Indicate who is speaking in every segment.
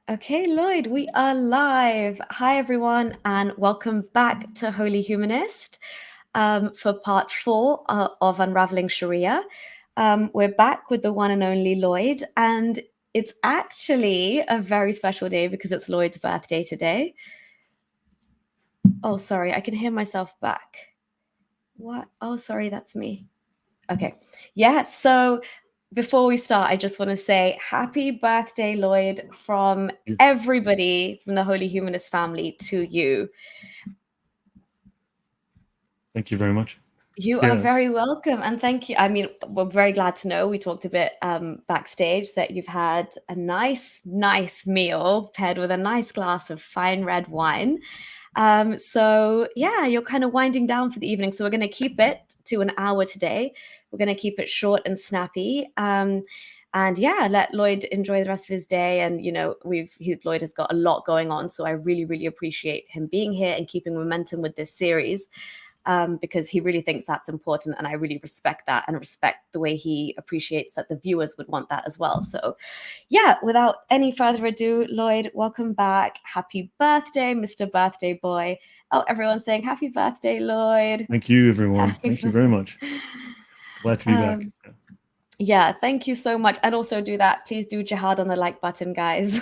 Speaker 1: Okay, Lloyd, we are live. Hi, everyone, and welcome back to Holy Humanist for part 4 of Unraveling Sharia. We're back with the one and only Lloyd, and it's actually a very special day because it's Lloyd's birthday today. Oh, sorry, I can hear myself back. What? Oh, sorry, that's me. Okay. Yeah, so before we start, I just want to say happy birthday, Lloyd, from everybody from the Holy Humanist family to you.
Speaker 2: Thank you very much.
Speaker 1: You are very
Speaker 2: Cheers.
Speaker 1: welcome, and thank you. I mean, we're very glad to know. We talked a bit backstage that you've had a nice meal paired with a nice glass of fine red wine. So yeah, you're kind of winding down for the evening. So we're going to keep it to an hour today. We're going to keep it short and snappy. And yeah, let Lloyd enjoy the rest of his day. And Lloyd has got a lot going on, so I really appreciate him being here and keeping momentum with this series. Because he really thinks that's important, and I really respect that and respect the way he appreciates that the viewers would want that as well. So yeah, without any further ado, Lloyd, welcome back. Happy birthday, Mr. Birthday Boy. Oh, everyone's saying happy birthday, Lloyd.
Speaker 2: Thank you, everyone.
Speaker 1: Happy
Speaker 2: Thank you very much. Glad to be back.
Speaker 1: Yeah, thank you so much. And also do that. Please do jihad on the like button, guys.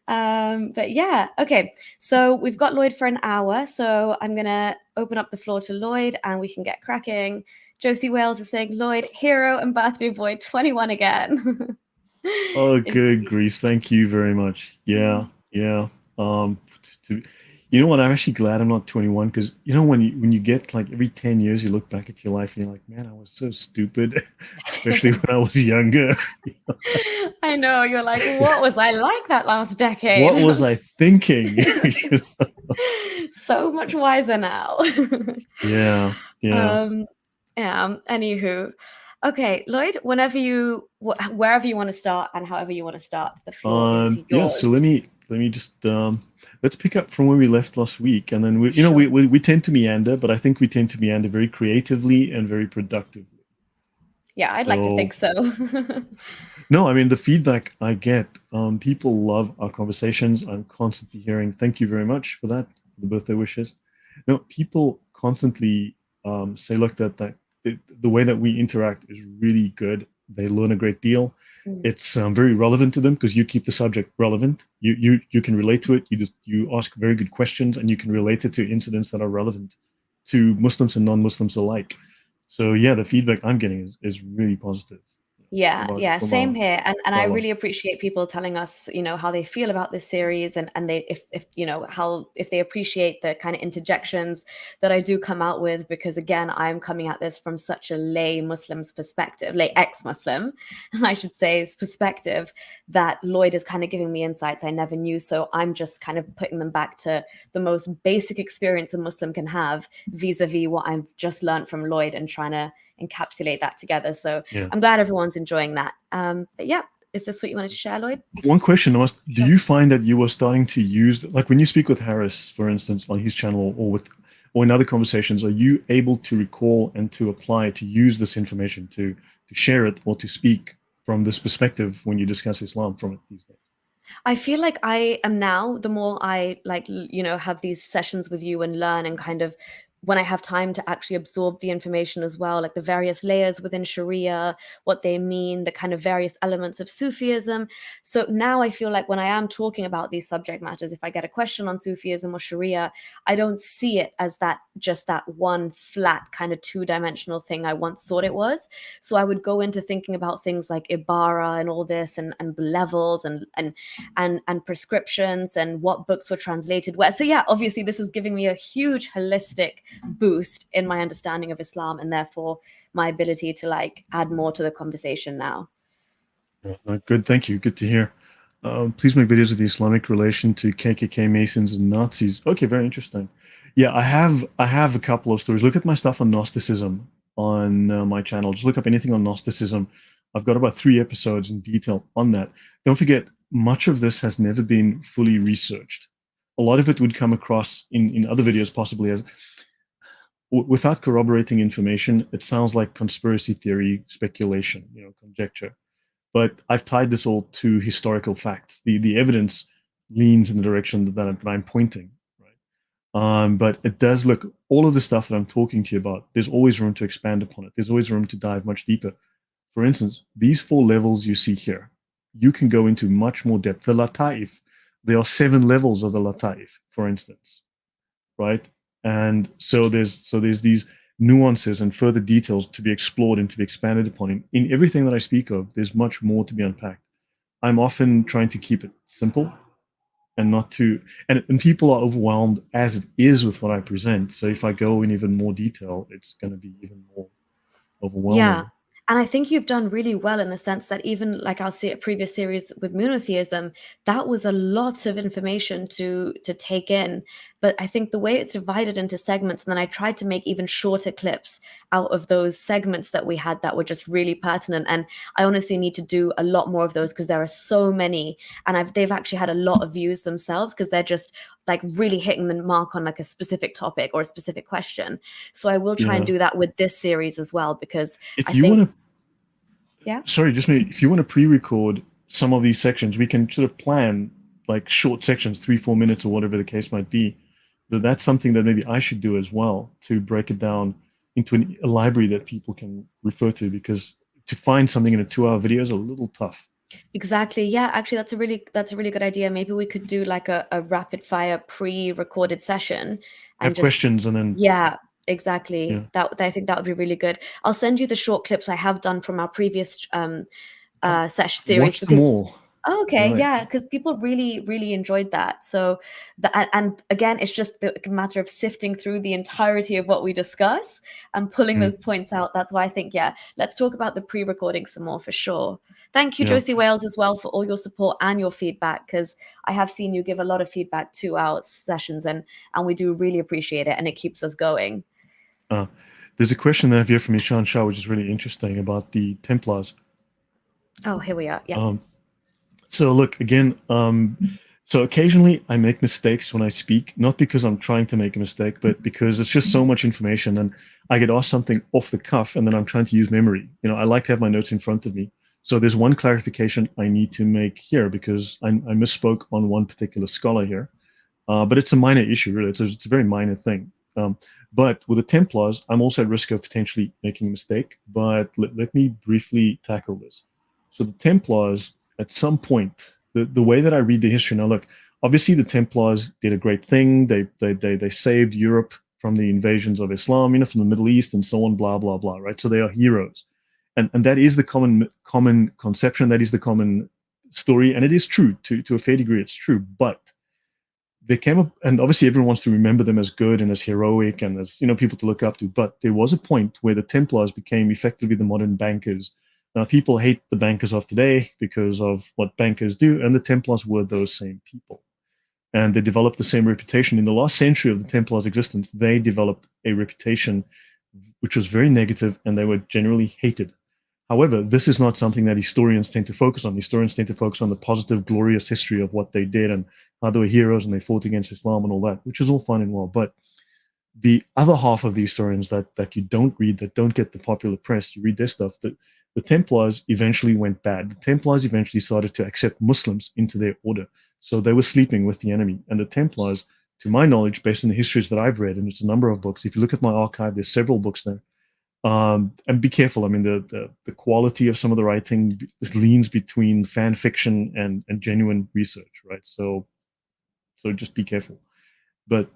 Speaker 1: But yeah, okay. So we've got Lloyd for an hour. So I'm going to open up the floor to Lloyd and we can get cracking. Josie Wales is saying, Lloyd, hero and birthday boy, 21 again.
Speaker 2: Oh, good
Speaker 1: Indeed.
Speaker 2: grief. Thank you very much. Yeah, yeah. Um, to, you know what? I'm actually glad I'm not 21 because when you get like every 10 years you look back at your life and you're like, man, I was so stupid, especially when I was younger.
Speaker 1: I know, you're like, what was I like that last decade?
Speaker 2: What was I thinking?
Speaker 1: So much wiser now.
Speaker 2: Yeah, yeah.
Speaker 1: um yeah, anywho. Okay, Lloyd, wherever you want to start and however you want to start, the floor is
Speaker 2: Yeah, so
Speaker 1: yours.
Speaker 2: let me just let's pick up from where we left last week, and then
Speaker 1: Sure.
Speaker 2: we tend to meander, but I think we tend to meander very creatively and very productively.
Speaker 1: Yeah, I'd like to
Speaker 2: So
Speaker 1: think so.
Speaker 2: no, I mean the feedback I get, people love our conversations. I'm constantly hearing, thank you very much for that, for the birthday wishes. No, people constantly say, look, that the way that we interact is really good. They learn a great deal.
Speaker 1: Mm.
Speaker 2: It's very relevant to them because you keep the subject relevant. You can relate to it. You ask very good questions and you can relate it to incidents that are relevant to Muslims and non-Muslims alike. So yeah, the feedback I'm getting is really positive
Speaker 1: Yeah, yeah,
Speaker 2: from
Speaker 1: same
Speaker 2: our
Speaker 1: here. And I
Speaker 2: dialogue.
Speaker 1: really appreciate people telling us, how they feel about this series and they if how if they appreciate the kind of interjections that I do come out with, because again, I'm coming at this from such a lay Muslim's perspective, lay ex-Muslim, I should say, perspective, that Lloyd is kind of giving me insights I never knew. So I'm just kind of putting them back to the most basic experience a Muslim can have vis-a-vis what I've just learned from Lloyd and trying to encapsulate that together. So
Speaker 2: Yeah.
Speaker 1: I'm glad everyone's enjoying that. But yeah, is this what you wanted to share, Lloyd?
Speaker 2: One question was, do
Speaker 1: Sure.
Speaker 2: you find that you are starting to use, like when you speak with Harris, for instance, on his channel or in other conversations, are you able to recall and to apply to use this information to share it or to speak from this perspective when you discuss Islam from it these days?
Speaker 1: I feel like I am now, the more I have these sessions with you and learn and kind of when I have time to actually absorb the information as well, like the various layers within Sharia, what they mean, the kind of various elements of Sufism. So now I feel like when I am talking about these subject matters, if I get a question on Sufism or Sharia, I don't see it as just that one flat kind of two-dimensional thing I once thought it was. So I would go into thinking about things like Ibara and all this and levels and prescriptions and what books were translated where. So yeah, obviously this is giving me a huge holistic boost in my understanding of Islam and therefore my ability to like add more to the conversation now.
Speaker 2: Good, thank you. Good to hear. Please make videos of the Islamic relation to KKK Masons and Nazis. Okay, very interesting. Yeah, I have a couple of stories. Look at my stuff on Gnosticism on my channel. Just look up anything on Gnosticism. I've got about 3 episodes in detail on that. Don't forget, much of this has never been fully researched. A lot of it would come across in other videos possibly as without corroborating information. It sounds like conspiracy theory, speculation, conjecture. but I've tied this all to historical facts. The evidence leans in the direction that I'm pointing, right? But it does look, all of the stuff that I'm talking to you about, there's always room to expand upon it. There's always room to dive much deeper. For instance, these 4 levels you see here, you can go into much more depth. The lataif, there are 7 levels of the lataif, for instance, right? And so there's these nuances and further details to be explored and to be expanded upon. In everything that I speak of, there's much more to be unpacked. I'm often trying to keep it simple and not too, and people are overwhelmed as it is with what I present. So if I go in even more detail, it's going to be even more overwhelming.
Speaker 1: Yeah. And I think you've done really well in the sense that even like our previous series with monotheism, that was a lot of information to take in. But I think the way it's divided into segments, and then I tried to make even shorter clips out of those segments that we had that were just really pertinent. And I honestly need to do a lot more of those because there are so many, and they've actually had a lot of views themselves because they're just like really hitting the mark on like a specific topic or a specific question. So I will try and do that with this series as well, because
Speaker 2: if
Speaker 1: I
Speaker 2: you
Speaker 1: think,
Speaker 2: want to,
Speaker 1: yeah,
Speaker 2: sorry, just me. If you want to pre-record some of these sections, we can sort of plan like short sections, 3-4 minutes or whatever the case might be. That's something that maybe I should do as well, to break it down into a library that people can refer to, because to find something in a 2-hour video is a little tough.
Speaker 1: Exactly. Yeah, actually, that's a really good idea. Maybe we could do like a rapid fire pre-recorded session and
Speaker 2: Have
Speaker 1: just
Speaker 2: questions and then
Speaker 1: exactly.
Speaker 2: yeah.
Speaker 1: That I think that would be really good. I'll send you the short clips I have done from our previous series
Speaker 2: Watch them
Speaker 1: because
Speaker 2: all.
Speaker 1: oh, okay,
Speaker 2: Right.
Speaker 1: yeah, because people really enjoyed that. So and again, it's just a matter of sifting through the entirety of what we discuss and pulling those points out. That's why I think, yeah, let's talk about the pre-recording some more for sure. Thank you,
Speaker 2: Yeah.
Speaker 1: Josie Wales, as well for all your support and your feedback, because I have seen you give a lot of feedback to our sessions, and we do really appreciate it, and it keeps us going.
Speaker 2: There's a question that I have here from Ishan Shah, which is really interesting, about the Templars.
Speaker 1: Oh, here we are. Yeah.
Speaker 2: So look, again, so occasionally I make mistakes when I speak, not because I'm trying to make a mistake, but because it's just so much information and I get asked something off the cuff and then I'm trying to use memory. I like to have my notes in front of me. So there's one clarification I need to make here, because I misspoke on one particular scholar here. But it's a minor issue, really. It's a very minor thing. But with the Templars, I'm also at risk of potentially making a mistake, but let me briefly tackle this. So the Templars, at some point, the way that I read the history now, look, obviously the Templars did a great thing. They saved Europe from the invasions of Islam, from the Middle East and so on, blah, blah, blah, right? So they are heroes. And that is the common conception, that is the common story, and it is true. To a fair degree, it's true. But they came up, and obviously everyone wants to remember them as good and as heroic and as people to look up to. But there was a point where the Templars became effectively the modern bankers. Now, people hate the bankers of today because of what bankers do, and the Templars were those same people. And they developed the same reputation. In the last century of the Templars' existence, they developed a reputation which was very negative, and they were generally hated. However, this is not something that historians tend to focus on. Historians tend to focus on the positive, glorious history of what they did and how they were heroes and they fought against Islam and all that, which is all fine and well. But the other half of the historians that you don't read, that don't get the popular press, you read their stuff, that the Templars eventually went bad. The Templars eventually started to accept Muslims into their order. So they were sleeping with the enemy. And the Templars, to my knowledge, based on the histories that I've read, and it's a number of books, if you look at my archive, there's several books there. And be careful. I mean, the quality of some of the writing leans between fan fiction and genuine research, right? So just be careful. But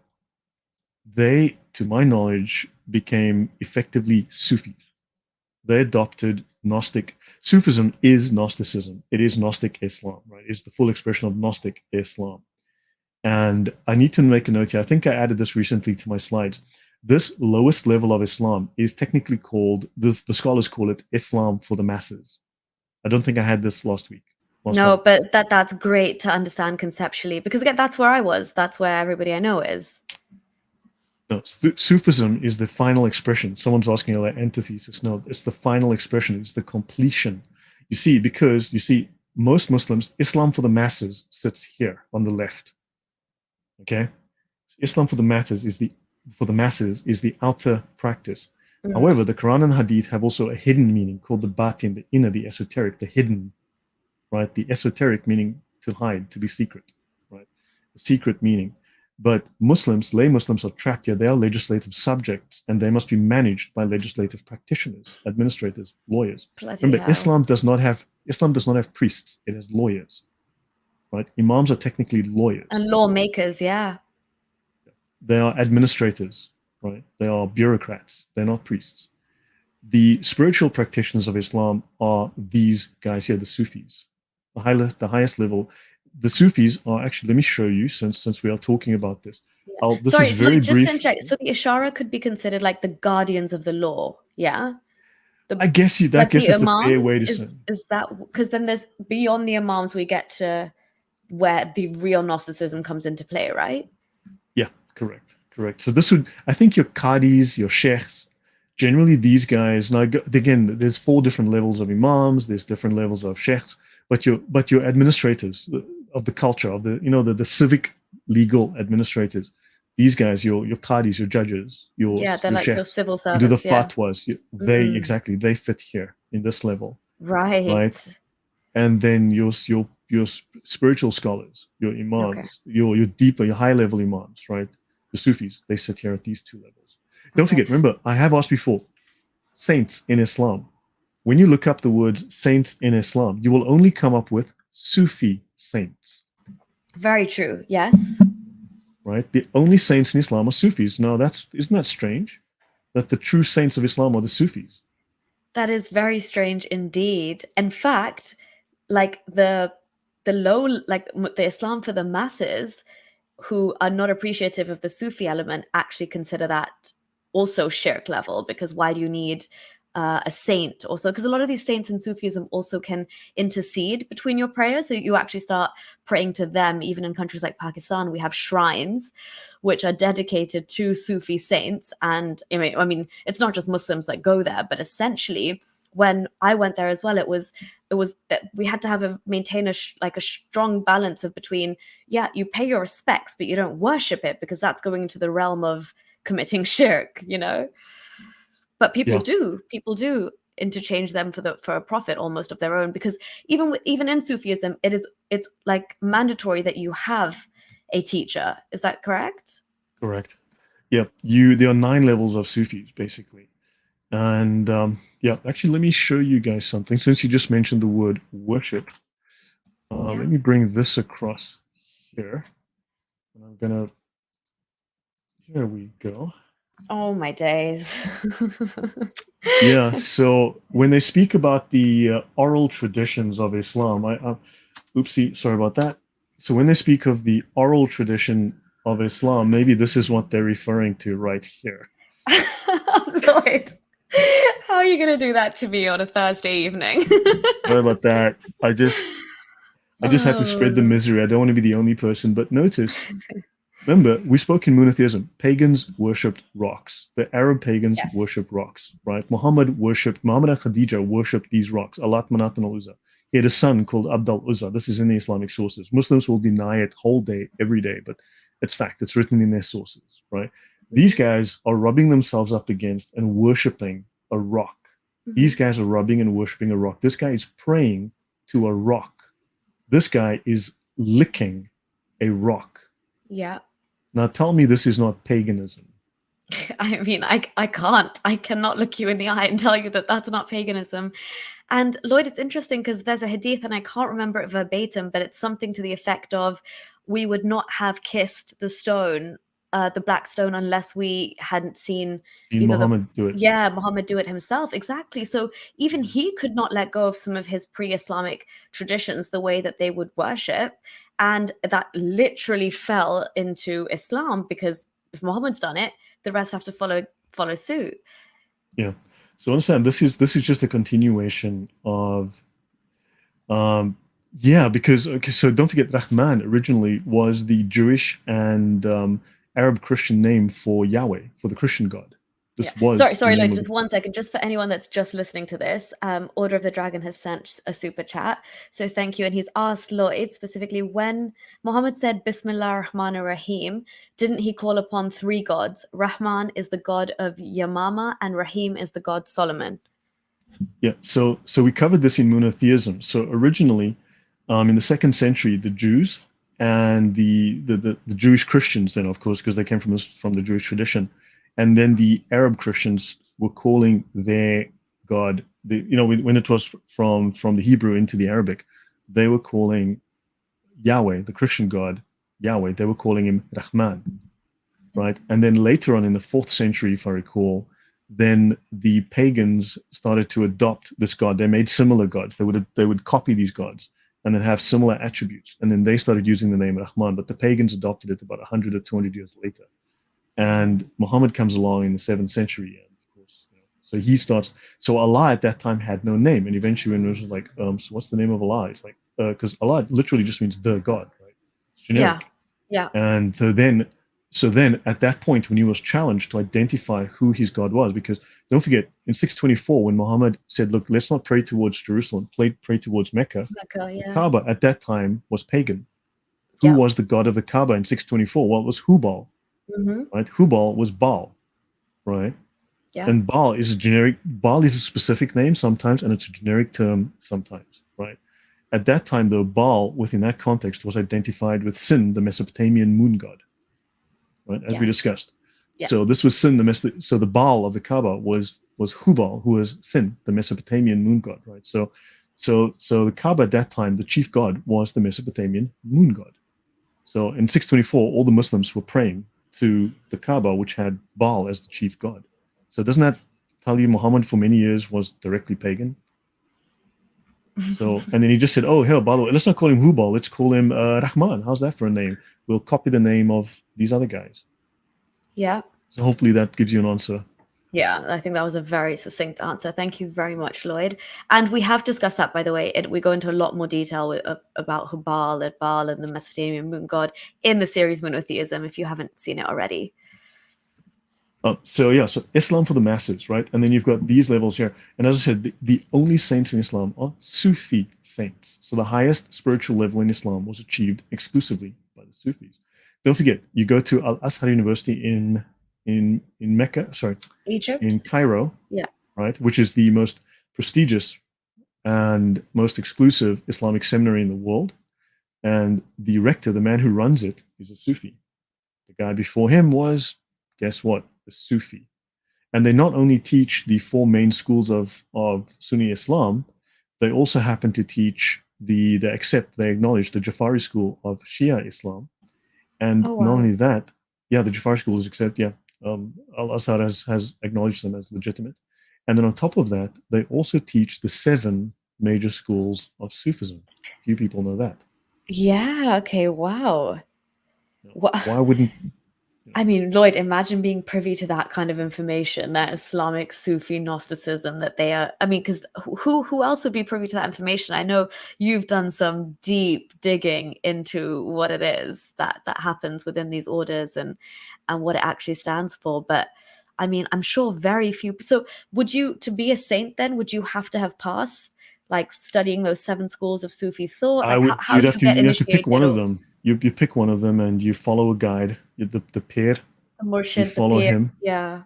Speaker 2: they, to my knowledge, became effectively Sufis. They adopted Gnostic. Sufism is Gnosticism. It is Gnostic Islam, right? It's the full expression of Gnostic Islam. And I need to make a note here. I think I added this recently to my slides. This lowest level of Islam is technically called, the scholars call it Islam for the masses. I don't think I had this last week.
Speaker 1: No, but that's great to understand conceptually, because again, that's where I was. That's where everybody I know is.
Speaker 2: No, Sufism is the final expression. Someone's asking about antithesis. No, it's the final expression. It's the completion. You see, because most Muslims, Islam for the masses sits here on the left. Okay, Islam for the masses is the outer practice. However, the Quran and Hadith have also a hidden meaning called the batin, the inner, the esoteric, the hidden. right? The esoteric meaning to hide, to be secret, right? The secret meaning. But Muslims, lay Muslims are trapped here. They are legislative subjects, and they must be managed by legislative practitioners, administrators, lawyers.
Speaker 1: Bloody
Speaker 2: Remember,
Speaker 1: hell.
Speaker 2: Islam does not have priests. It has lawyers, right? Imams are technically lawyers.
Speaker 1: And lawmakers, yeah.
Speaker 2: They are administrators, right? They are bureaucrats. They're not priests. The spiritual practitioners of Islam are these guys here, the Sufis, the highest level. The Sufis are actually, let me show you, since we are talking about this.
Speaker 1: Yeah.
Speaker 2: This
Speaker 1: Sorry,
Speaker 2: is very
Speaker 1: just
Speaker 2: brief.
Speaker 1: to check. So the Ashara could be considered like the guardians of the law, yeah?
Speaker 2: I guess it's a fair way to say.
Speaker 1: Is that because then there's beyond the Imams we get to where the real Gnosticism comes into play, right?
Speaker 2: Yeah, correct. So this would, I think, your Qadis, your Sheikhs, generally these guys. Now again, there's 4 different levels of Imams. There's different levels of Sheikhs, but your administrators of the culture, of the civic legal administrators. These guys, your Qadis, your judges,
Speaker 1: they're
Speaker 2: your
Speaker 1: like
Speaker 2: sheikhs,
Speaker 1: your civil servants.
Speaker 2: who do the fatwas. They fit here in this level, right? And then your spiritual scholars, your imams, your deeper, your high level imams, right? The Sufis, they sit here at these 2 levels. Don't forget, remember, I have asked before, saints in Islam. When you look up the words saints in Islam, you will only come up with Sufi saints.
Speaker 1: Very true, yes.
Speaker 2: Right? The only saints in Islam are Sufis. Now, isn't that strange? That the true saints of Islam are the Sufis.
Speaker 1: That is very strange indeed. In fact, like the Islam for the masses who are not appreciative of the Sufi element actually consider that also shirk level, because why do you need a saint also? Because a lot of these saints in Sufism also can intercede between your prayers, so you actually start praying to them. Even in countries like Pakistan, we have shrines which are dedicated to Sufi saints, and I mean it's not just Muslims that go there, but essentially when I went there as well, it was that we had to maintain a strong balance of between, you pay your respects, but you don't worship it, because that's going into the realm of committing shirk, But people do interchange them for a profit almost of their own, because even in Sufism, it's like mandatory that you have a teacher. Is that correct?
Speaker 2: Correct. Yeah, there are 9 levels of Sufis basically. And actually, let me show you guys something. Since you just mentioned the word worship, let me bring this across here. And I'm gonna. Here we go.
Speaker 1: Oh my days.
Speaker 2: Yeah. So when they speak about the oral traditions of Islam, oopsie, sorry about that. So when they speak of the oral tradition of Islam, maybe this is what they're referring to right here.
Speaker 1: Lloyd, how are you going to do that to me on a Thursday evening?
Speaker 2: Sorry about that. I just had to spread the misery. I don't want to be the only person. But notice, remember, we spoke in monotheism. Pagans worshipped rocks. The Arab pagans worshipped rocks, right? Muhammad and Khadija worshipped these rocks. Allat, Manat, and Al-Uzza. He had a son called Abd al-Uzza. This is in the Islamic sources. Muslims will deny it whole day, every day, but it's fact. It's written in their sources, right? These guys are rubbing themselves up against and worshipping a rock. These guys are rubbing and worshipping a rock. This guy is praying to a rock. This guy is licking a rock.
Speaker 1: Yeah.
Speaker 2: Now tell me this is not paganism.
Speaker 1: I mean, I cannot look you in the eye and tell you that that's not paganism. And Lloyd, it's interesting because there's a hadith, and I can't remember it verbatim, but it's something to the effect of, we would not have kissed the stone, the black stone, unless we hadn't seen
Speaker 2: Muhammad do it.
Speaker 1: Yeah, Muhammad do it himself. Exactly. So even he could not let go of some of his pre-Islamic traditions, the way that they would worship. And that literally fell into Islam, because if Muhammad's done it, the rest have to follow suit.
Speaker 2: Yeah. So understand, this is just a continuation of because so don't forget, Rahman originally was the Jewish and Arab Christian name for Yahweh, for the Christian God.
Speaker 1: Sorry, Lloyd, just 1 second. Just for anyone that's just listening to this, Order of the Dragon has sent a super chat. So thank you. And he's asked Lloyd specifically, when Muhammad said Bismillah Rahman Rahim, didn't he call upon 3 gods? Rahman is the god of Yamama and Rahim is the god Solomon.
Speaker 2: Yeah, so we covered this in monotheism. So originally, In the 2nd century, the Jews and the Jewish Christians, then of course, because they came from the Jewish tradition, and then the Arab Christians were calling their God, when it was from the Hebrew into the Arabic, they were calling Yahweh, the Christian God, Yahweh. They were calling him Rahman, right? And then later on in the 4th century, if I recall, then the pagans started to adopt this god. They made similar gods. They would copy these gods and then have similar attributes. And then they started using the name Rahman, but the pagans adopted it about 100 or 200 years later. And Muhammad comes along in the 7th century, and of course, so he starts. So Allah at that time had no name, and eventually, when it was like, so what's the name of Allah? It's like, because Allah literally just means the God, right? It's generic.
Speaker 1: Yeah.
Speaker 2: And so then at that point, when he was challenged to identify who his God was, because don't forget, in 624, when Muhammad said, look, let's not pray towards Jerusalem, pray towards Mecca, the Kaaba at that time was pagan. Who was the god of the Kaaba in 624? Well, it was Hubal, right? Hubal was Baal, right?
Speaker 1: Yeah.
Speaker 2: And Baal is a specific name sometimes, and it's a generic term sometimes, right? At that time, though, Baal, within that context, was identified with Sin, the Mesopotamian moon god, right? As we discussed. Yeah. So this was Sin, so the Baal of the Kaaba was Hubal, who was Sin, the Mesopotamian moon god, right? So the Kaaba at that time, the chief god was the Mesopotamian moon god. So in 624, all the Muslims were praying to the Kaaba, which had Baal as the chief god. So doesn't that tell you Muhammad for many years was directly pagan? So, and then he just said, oh, hell, by the way, let's not call him Hubal, let's call him Rahman. How's that for a name? We'll copy the name of these other guys.
Speaker 1: Yeah.
Speaker 2: So hopefully that gives you an answer.
Speaker 1: Yeah, I think that was a very succinct answer. Thank you very much, Lloyd. And we have discussed that, by the way. We go into a lot more detail about Hubal and Baal and the Mesopotamian moon god in the series Monotheism, if you haven't seen it already.
Speaker 2: So Islam for the masses, right? And then you've got these levels here. And as I said, the only saints in Islam are Sufi saints. So the highest spiritual level in Islam was achieved exclusively by the Sufis. Don't forget, you go to Al-Azhar University in Mecca,
Speaker 1: Egypt,
Speaker 2: in Cairo, right, which is the most prestigious and most exclusive Islamic seminary in the world. And the rector, the man who runs it, is a Sufi. The guy before him was, guess what, a Sufi. And they not only teach the 4 main schools of Sunni Islam, they also happen to teach they acknowledge the Jafari school of Shia Islam. And not only that, the Jafari school is accepted, Al-Azhar has acknowledged them as legitimate. And then on top of that, they also teach the 7 major schools of Sufism. Few people know that.
Speaker 1: Yeah, okay, wow.
Speaker 2: Why wouldn't...
Speaker 1: I mean, Lloyd, imagine being privy to that kind of information, that Islamic Sufi Gnosticism that they are. I mean, because who else would be privy to that information? I know you've done some deep digging into what it is that happens within these orders and what it actually stands for. But I mean, I'm sure very few. So would you, to be a saint then, would you have to have passed like studying those 7 schools of Sufi thought? Like,
Speaker 2: you'd have to pick one of them. You pick one of them and you follow a guide, the Pir.
Speaker 1: The Murshid,
Speaker 2: you follow him.
Speaker 1: Yeah,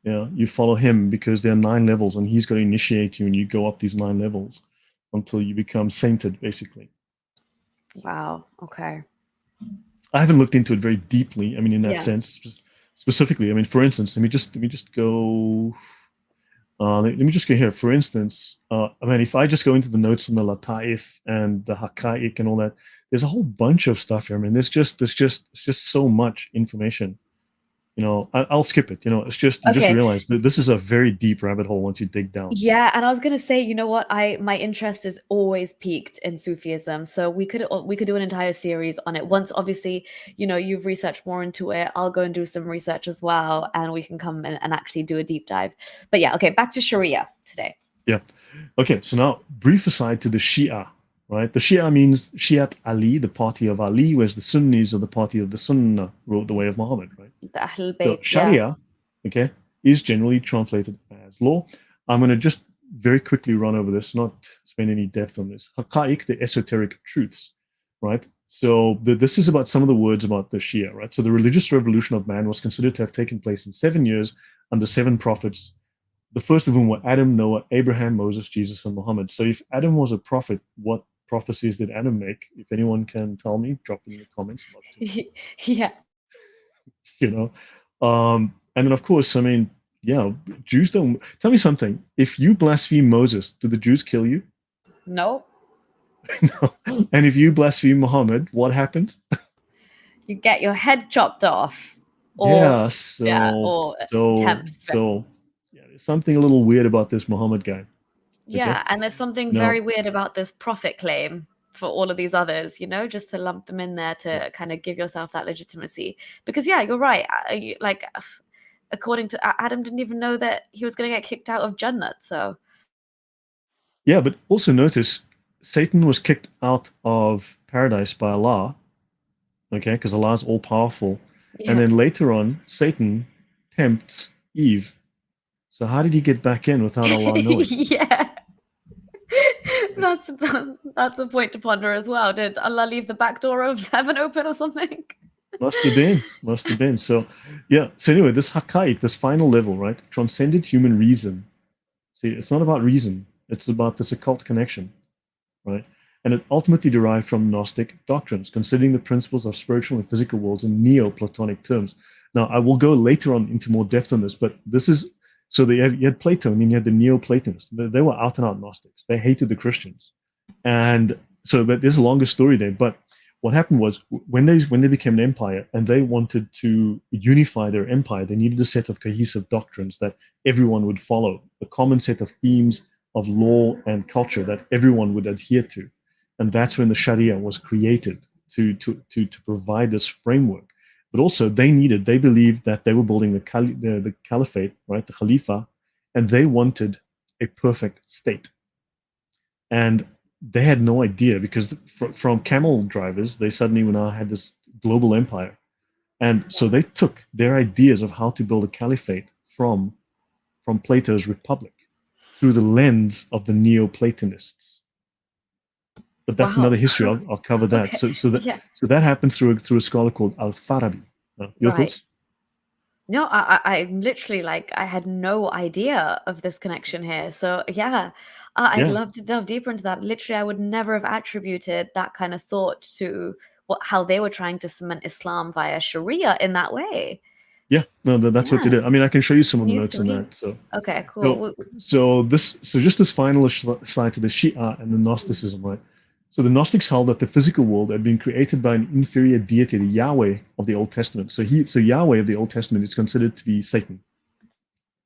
Speaker 2: you follow him because there are 9 levels and he's going to initiate you and you go up these 9 levels until you become sainted, basically.
Speaker 1: Wow, okay.
Speaker 2: I haven't looked into it very deeply, I mean, in that sense, specifically. I mean, for instance, let me just go... let me just go here. For instance, I mean, if I just go into the notes on the Lataif and the Haqa'iq and all that, there's a whole bunch of stuff here. I mean, there's just so much information. I'll skip it. It's just you just realize that this is a very deep rabbit hole once you dig down.
Speaker 1: Yeah, and I was gonna say, you know what? My interest is always peaked in Sufism, so we could do an entire series on it. Once, obviously, you've researched more into it, I'll go and do some research as well, and we can come and actually do a deep dive. But yeah, okay, back to Sharia today.
Speaker 2: Yeah. Okay, so now brief aside to the Shia, right? The Shia means Shiat Ali, the party of Ali, whereas the Sunnis are the party of the Sunnah, the way of Muhammad, right?
Speaker 1: The Ahl Bayt,
Speaker 2: so Sharia, is generally translated as law. I'm going to just very quickly run over this, not spend any depth on this. Haqa'iq, the esoteric truths, right? So this is about some of the words about the Shia, right? So the religious revolution of man was considered to have taken place in 7 years under 7 prophets, the first of whom were Adam, Noah, Abraham, Moses, Jesus, and Muhammad. So if Adam was a prophet, what prophecies did Adam make? If anyone can tell me, drop it in the comments. Love to.
Speaker 1: Yeah.
Speaker 2: You know, and then of course, I mean, yeah, Jews don't. Tell me something. If you blaspheme Moses, do the Jews kill you?
Speaker 1: No.
Speaker 2: No. And if you blaspheme Muhammad, what happens?
Speaker 1: You get your head chopped off.
Speaker 2: Yeah.
Speaker 1: Or
Speaker 2: So yeah, there's something a little weird about this Muhammad guy.
Speaker 1: Yeah,
Speaker 2: Okay?
Speaker 1: and there's something
Speaker 2: Now,
Speaker 1: very weird about this prophet claim for all of these others, just to lump them in there to kind of give yourself that legitimacy. Because yeah, you're right. Like, according to Adam, didn't even know that he was going to get kicked out of Jannat. So
Speaker 2: yeah, but also notice Satan was kicked out of paradise by Allah. Okay, because Allah is all powerful.
Speaker 1: yeah.
Speaker 2: And then later on, Satan tempts Eve. So how did he get back in without Allah knowing?
Speaker 1: Yeah. That's a point to ponder as well. Did Allah leave the back door of heaven open or something?
Speaker 2: Must have been. So yeah. So anyway, this haqqaiq, this final level, right, transcended human reason. See, it's not about reason. It's about this occult connection, right? And it ultimately derived from Gnostic doctrines, considering the principles of spiritual and physical worlds in Neoplatonic terms. Now, I will go later on into more depth on this, but this is so you had Plato, and then you had the Neoplatonists. They were out and out Gnostics. They hated the Christians, and so but there's a longer story there. But what happened was when they became an empire and they wanted to unify their empire, they needed a set of cohesive doctrines that everyone would follow, a common set of themes of law and culture that everyone would adhere to. And that's when the Sharia was created to provide this framework. But also they believed that they were building the caliphate, right, the Khalifa, and they wanted a perfect state. And they had no idea because from camel drivers, they suddenly now had this global empire. And so they took their ideas of how to build a caliphate from Plato's Republic through the lens of the Neoplatonists. But that's another history. I'll cover that. Okay. So that happens through a scholar called Al-Farabi. Your thoughts?
Speaker 1: No, I'm literally like, I had no idea of this connection here. So yeah, I'd love to delve deeper into that. Literally, I would never have attributed that kind of thought to how they were trying to cement Islam via Sharia in that way.
Speaker 2: Yeah, no, that's what they did. I mean, I can show you some of the notes on that. So
Speaker 1: okay, cool.
Speaker 2: So just this final slide to the Shia and the Gnosticism, right? So the Gnostics held that the physical world had been created by an inferior deity, the Yahweh of the Old Testament. So Yahweh of the Old Testament is considered to be Satan,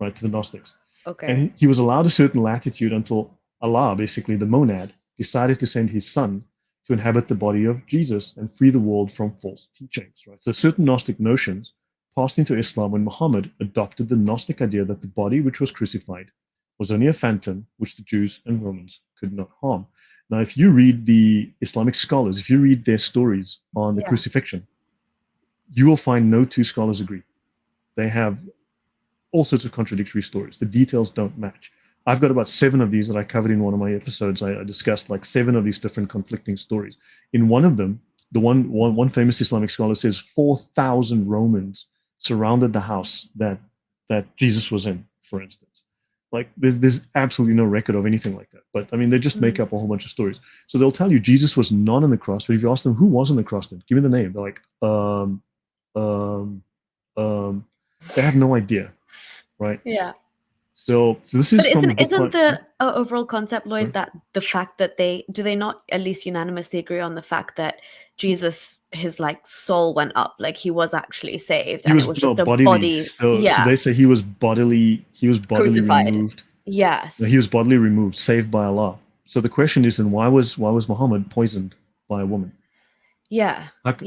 Speaker 2: right, to the Gnostics.
Speaker 1: Okay.
Speaker 2: And he was allowed a certain latitude until Allah, basically the monad, decided to send his son to inhabit the body of Jesus and free the world from false teachings, right? So certain Gnostic notions passed into Islam when Muhammad adopted the Gnostic idea that the body which was crucified was only a phantom which the Jews and Romans could not harm. Now, if you read the Islamic scholars, if you read their stories on the crucifixion, you will find no two scholars agree. They have all sorts of contradictory stories. The details don't match. I've got about 7 of these that I covered in one of my episodes. I discussed like 7 of these different conflicting stories. In one of them, the one famous Islamic scholar says 4,000 Romans surrounded the house that Jesus was in, for instance. Like there's absolutely no record of anything like that. But I mean, they just make up a whole bunch of stories. So they'll tell you Jesus was not on the cross, but if you ask them who was on the cross, then give me the name. They're like, they have no idea, right?
Speaker 1: Yeah.
Speaker 2: So this is
Speaker 1: isn't the overall concept, Lloyd, that the fact that they not at least unanimously agree on the fact that Jesus, his like soul went up, like he was actually saved, and it was just a body.
Speaker 2: So they say he was bodily
Speaker 1: crucified.
Speaker 2: Removed.
Speaker 1: Yes.
Speaker 2: No, he was bodily removed, saved by Allah. So the question is, then why was Muhammad poisoned by a woman?
Speaker 1: Yeah.
Speaker 2: Right,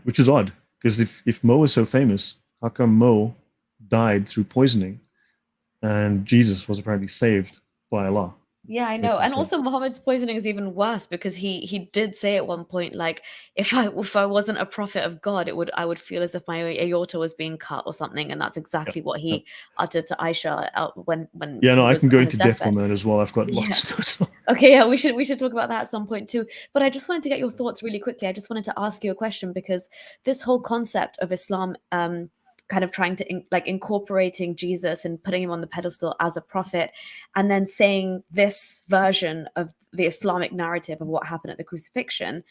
Speaker 1: Which
Speaker 2: is odd, because if Mo is so famous, how come Mo died through poisoning and Jesus was apparently saved by Allah?
Speaker 1: Yeah, I know. And also Muhammad's poisoning is even worse because he did say at one point, like, if I wasn't a prophet of God, I would feel as if my aorta was being cut or something. And that's exactly what he uttered to Aisha when
Speaker 2: I can go into depth on that as well. I've got lots of notes.
Speaker 1: Okay, yeah, we should talk about that at some point too. But I just wanted to get your thoughts really quickly. I just wanted to ask you a question because this whole concept of Islam kind of trying to incorporating Jesus and putting him on the pedestal as a prophet, and then saying this version of the Islamic narrative of what happened at the crucifixion.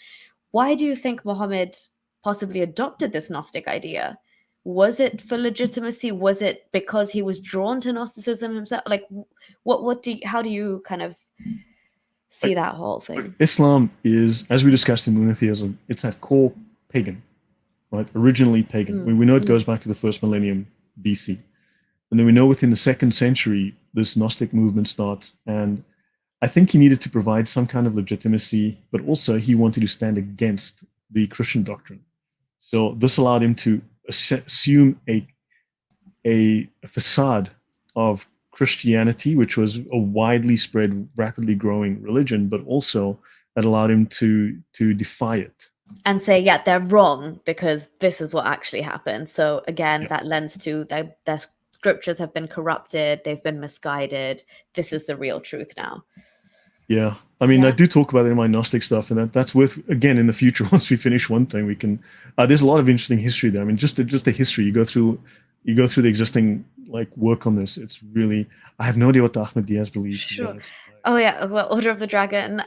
Speaker 1: Why do you think Muhammad possibly adopted this Gnostic idea? Was it for legitimacy? Was it because he was drawn to Gnosticism himself? Like, how do you kind of see that whole thing?
Speaker 2: Islam is, as we discussed in monotheism, it's at core pagan, right? Originally pagan. We know it goes back to the first millennium BC. And then we know within the 2nd century, this Gnostic movement starts. And I think he needed to provide some kind of legitimacy, but also he wanted to stand against the Christian doctrine. So this allowed him to assume a facade of Christianity, which was a widely spread, rapidly growing religion, but also that allowed him to defy it.
Speaker 1: And say, yeah, they're wrong because this is what actually happened. So again, that lends to their scriptures have been corrupted, they've been misguided. This is the real truth now.
Speaker 2: Yeah, I mean, I do talk about it in my Gnostic stuff, and that's worth, again, in the future, once we finish one thing, we can, there's a lot of interesting history there. I mean, just the history, you go through the existing, like, work on this. It's really, I have no idea what the Ahmadiyyas believe.
Speaker 1: Sure. Oh yeah, well, Order of the Dragon.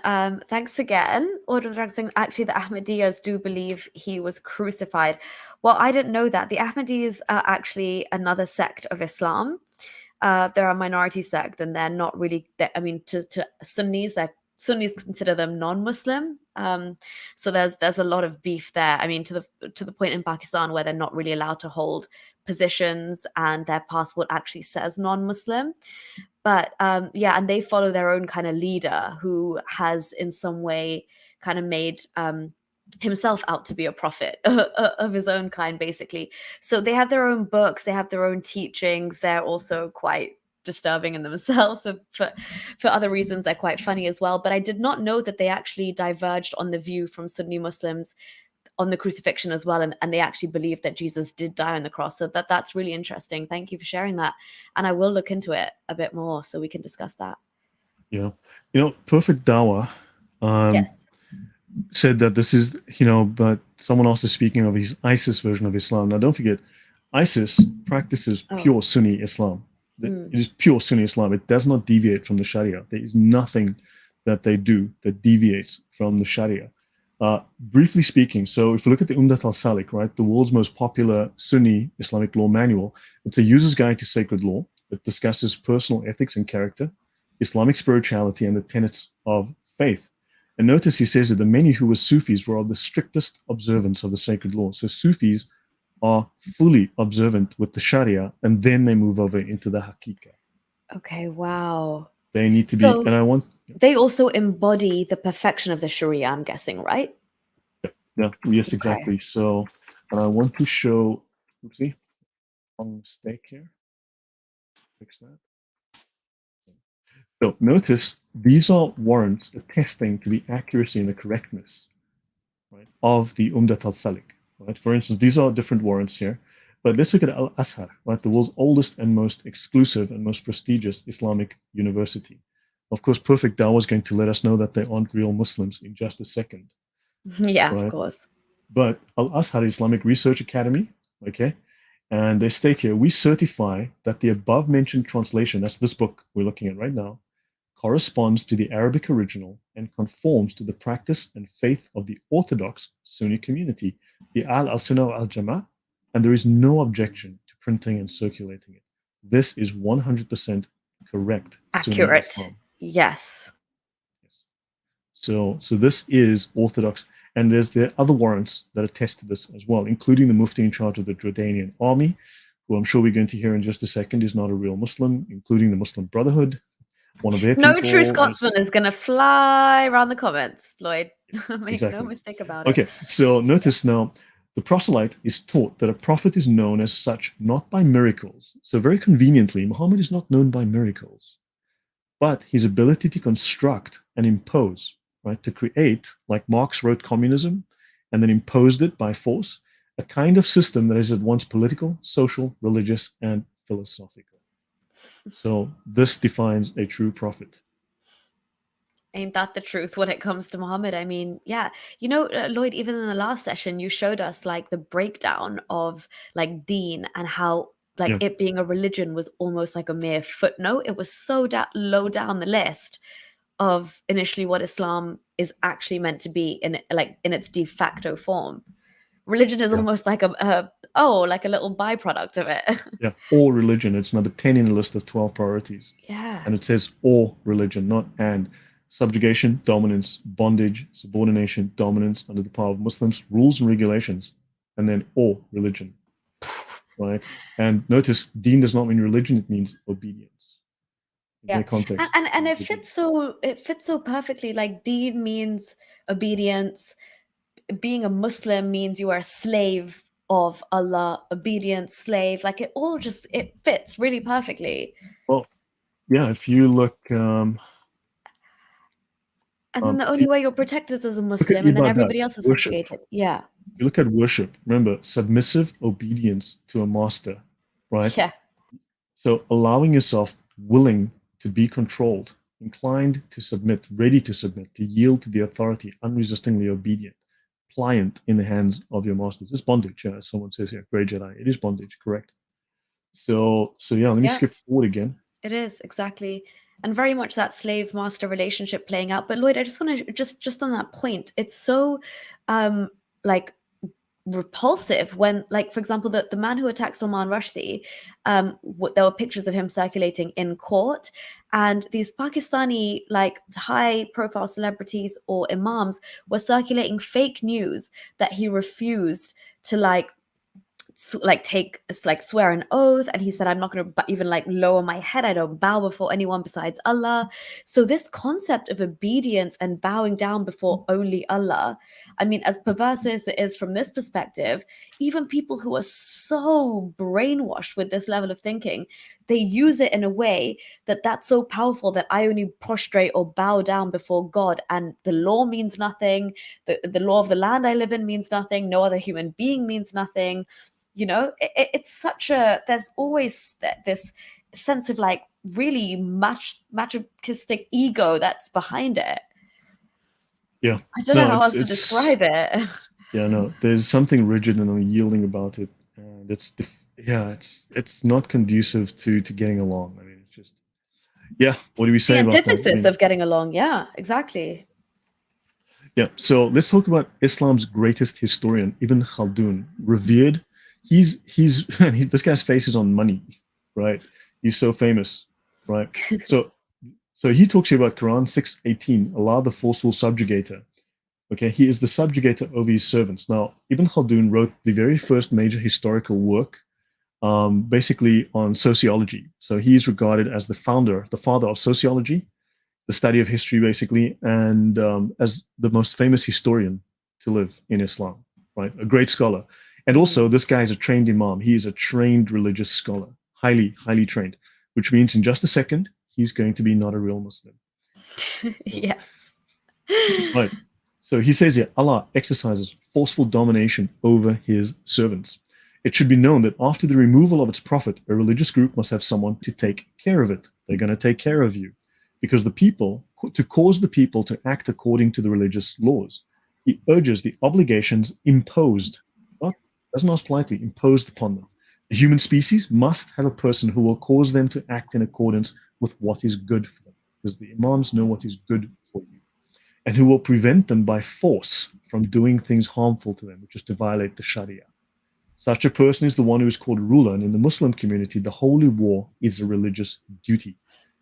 Speaker 1: Thanks again. Order of the Dragon saying actually the Ahmadiyyas do believe he was crucified. Well, I didn't know that. The Ahmadis are actually another sect of Islam. They're a minority sect, and they're not really. I mean, to Sunnis, Sunnis consider them non-Muslim. So there's a lot of beef there. I mean, to the point in Pakistan where they're not really allowed to hold positions, and their passport actually says non-Muslim. But yeah, and they follow their own kind of leader who has in some way kind of made himself out to be a prophet of his own kind, basically. So they have their own books, they have their own teachings. They're also quite disturbing in themselves. For other reasons, they're quite funny as well. But I did not know that they actually diverged on the view from Sunni Muslims on the crucifixion as well, and they actually believe that Jesus did die on the cross. So that's really interesting. Thank you for sharing that, and I will look into it a bit more so we can discuss that.
Speaker 2: Yeah, Perfect Dawa
Speaker 1: Yes.
Speaker 2: said that this is, but someone else is speaking of his ISIS version of Islam. Now, don't forget, ISIS practices pure Sunni Islam. It is pure Sunni Islam. It does not deviate from the Sharia. There is nothing that they do that deviates from the Sharia. Briefly speaking, so if you look at the Umdat al-Salik, right, the world's most popular Sunni Islamic law manual, it's a user's guide to sacred law. It discusses personal ethics and character, Islamic spirituality, and the tenets of faith. And notice he says that the many who were Sufis were of the strictest observance of the sacred law. So Sufis are fully observant with the Sharia, and then they move over into the Hakika.
Speaker 1: Okay, wow.
Speaker 2: They need to be,
Speaker 1: they also embody the perfection of the Sharia, I'm guessing, right?
Speaker 2: Yeah, yes, exactly. So, and I want to show, oopsie, wrong mistake here. Fix that. So notice these are warrants attesting to the accuracy and the correctness, right, of the Umdat al-Salik. Right? For instance, these are different warrants here, but let's look at Al-Azhar, right, the world's oldest and most exclusive and most prestigious Islamic university. Of course, Perfect Dawah is going to let us know that they aren't real Muslims in just a second.
Speaker 1: Yeah, right? Of course.
Speaker 2: But Al-Azhar Islamic Research Academy, okay, and they state here, we certify that the above mentioned translation, that's this book we're looking at right now, corresponds to the Arabic original and conforms to the practice and faith of the Orthodox Sunni community, the Al-Sunnah al-Jama'ah, and there is no objection to printing and circulating it. This is 100% correct.
Speaker 1: Accurate. Yes.
Speaker 2: So this is Orthodox, and there's the other warrants that attest to this as well, including the Mufti in charge of the Jordanian army, who I'm sure we're going to hear in just a second is not a real Muslim, including the Muslim Brotherhood. One of their
Speaker 1: no true Scotsman is going to fly around the comments, Lloyd. Make no mistake about it.
Speaker 2: Okay, so notice now, the proselyte is taught that a prophet is known as such not by miracles. So very conveniently, Muhammad is not known by miracles, but his ability to construct and impose, right, to create, like Marx wrote communism and then imposed it by force, a kind of system that is at once political, social, religious, and philosophical. So this defines a true prophet.
Speaker 1: Ain't that the truth when it comes to Muhammad? I mean, yeah, you know, Lloyd, even in the last session, you showed us like the breakdown of like Deen and how like
Speaker 2: Yeah.
Speaker 1: it being a religion was almost like a mere footnote. It was so low down the list of initially what Islam is actually meant to be in like in its de facto form. Religion is
Speaker 2: Yeah.
Speaker 1: almost like like a little byproduct of it.
Speaker 2: Yeah. Or religion. It's number 10 in the list of 12 priorities.
Speaker 1: Yeah.
Speaker 2: And it says or religion, not and. Subjugation, dominance, bondage, subordination, dominance under the power of Muslims, rules and regulations, and then or religion. Right? And notice deen does not mean religion, it means obedience. In
Speaker 1: Yeah.
Speaker 2: their context.
Speaker 1: And it fits so perfectly. Like deen means obedience. Being a Muslim means you are a slave of Allah, obedient slave. Like it fits really perfectly.
Speaker 2: Well, yeah, if you look
Speaker 1: And then the
Speaker 2: see,
Speaker 1: only way you're protected is as a
Speaker 2: look at
Speaker 1: Muslim, and then everybody
Speaker 2: ibadat,
Speaker 1: else is
Speaker 2: worship.
Speaker 1: subjugated. Yeah.
Speaker 2: You look at worship, remember, submissive obedience to a master, right?
Speaker 1: Yeah.
Speaker 2: So allowing yourself willing to be controlled, inclined to submit, ready to submit, to yield to the authority, unresistingly obedient, pliant in the hands of your masters. It's bondage, as someone says here, Grey Jedi. It is bondage, correct? So yeah, let me skip forward again.
Speaker 1: It is, exactly. And very much that slave master relationship playing out. But Lloyd, I just want to just on that point, it's so like repulsive when, like, for example, the man who attacked Salman Rushdie, there were pictures of him circulating in court, and these Pakistani like high profile celebrities or imams were circulating fake news that he refused to swear an oath, and he said, I'm not going to even like lower my head, I don't bow before anyone besides Allah. So this concept of obedience and bowing down before only Allah, I mean, as perverse as it is from this perspective, even people who are so brainwashed with this level of thinking, they use it in a way that's so powerful that I only prostrate or bow down before God, and the law means nothing, the law of the land I live in means nothing, no other human being means nothing. You know, it's such there's always this sense of like really masochistic ego that's behind it.
Speaker 2: Yeah,
Speaker 1: I don't know how else to describe it.
Speaker 2: Yeah, no, there's something rigid and unyielding about it, and it's not conducive to getting along. I mean, it's just, yeah, what do we say about that?
Speaker 1: The antithesis of getting along. Yeah, exactly.
Speaker 2: Yeah, so let's talk about Islam's greatest historian, Ibn Khaldun, revered. This guy's face is on money, right? He's so famous, right? So he talks here about Quran 6:18, Allah the forceful subjugator. Okay, he is the subjugator over his servants. Now, Ibn Khaldun wrote the very first major historical work, basically on sociology. So he is regarded as the father of sociology, the study of history, basically, and as the most famous historian to live in Islam, right? A great scholar. And also, this guy is a trained imam. He is a trained religious scholar, highly, highly trained, which means in just a second, he's going to be not a real Muslim.
Speaker 1: Yes.
Speaker 2: Right. So he says here, Allah exercises forceful domination over his servants. It should be known that after the removal of its prophet, a religious group must have someone to take care of it. They're going to take care of you. Because to cause the people to act according to the religious laws, he urges the obligations imposed, doesn't ask politely, imposed upon them. The human species must have a person who will cause them to act in accordance with what is good for them, because the imams know what is good for you, and who will prevent them by force from doing things harmful to them, which is to violate the Sharia. Such a person is the one who is called ruler, and in the Muslim community, the holy war is a religious duty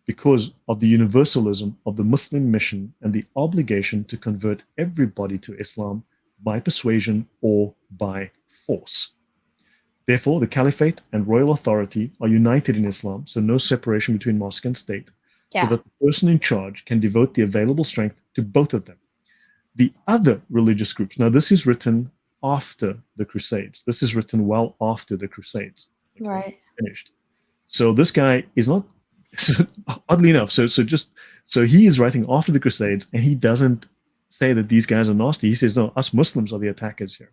Speaker 2: because of the universalism of the Muslim mission and the obligation to convert everybody to Islam by persuasion or by force. Therefore, the caliphate and royal authority are united in Islam, so no separation between mosque and state, so that the person in charge can devote the available strength to both of them. The other religious groups, now this is written after the Crusades. This is written well after the Crusades. Okay,
Speaker 1: right.
Speaker 2: Finished. So this guy is not, oddly enough, so he is writing after the Crusades, and he doesn't say that these guys are nasty. He says, no, us Muslims are the attackers here.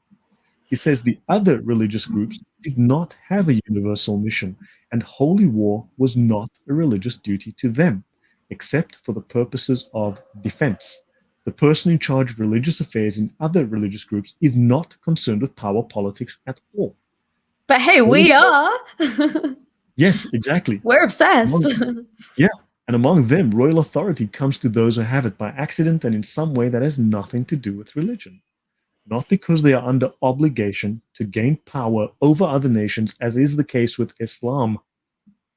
Speaker 2: He says the other religious groups did not have a universal mission, and holy war was not a religious duty to them. except for the purposes of defense. The person in charge of religious affairs in other religious groups is not concerned with power politics at all.
Speaker 1: But hey, we are.
Speaker 2: Yes, exactly.
Speaker 1: We're obsessed.
Speaker 2: Yeah. And among them, royal authority comes to those who have it by accident and in some way that has nothing to do with religion. Not because they are under obligation to gain power over other nations, as is the case with Islam.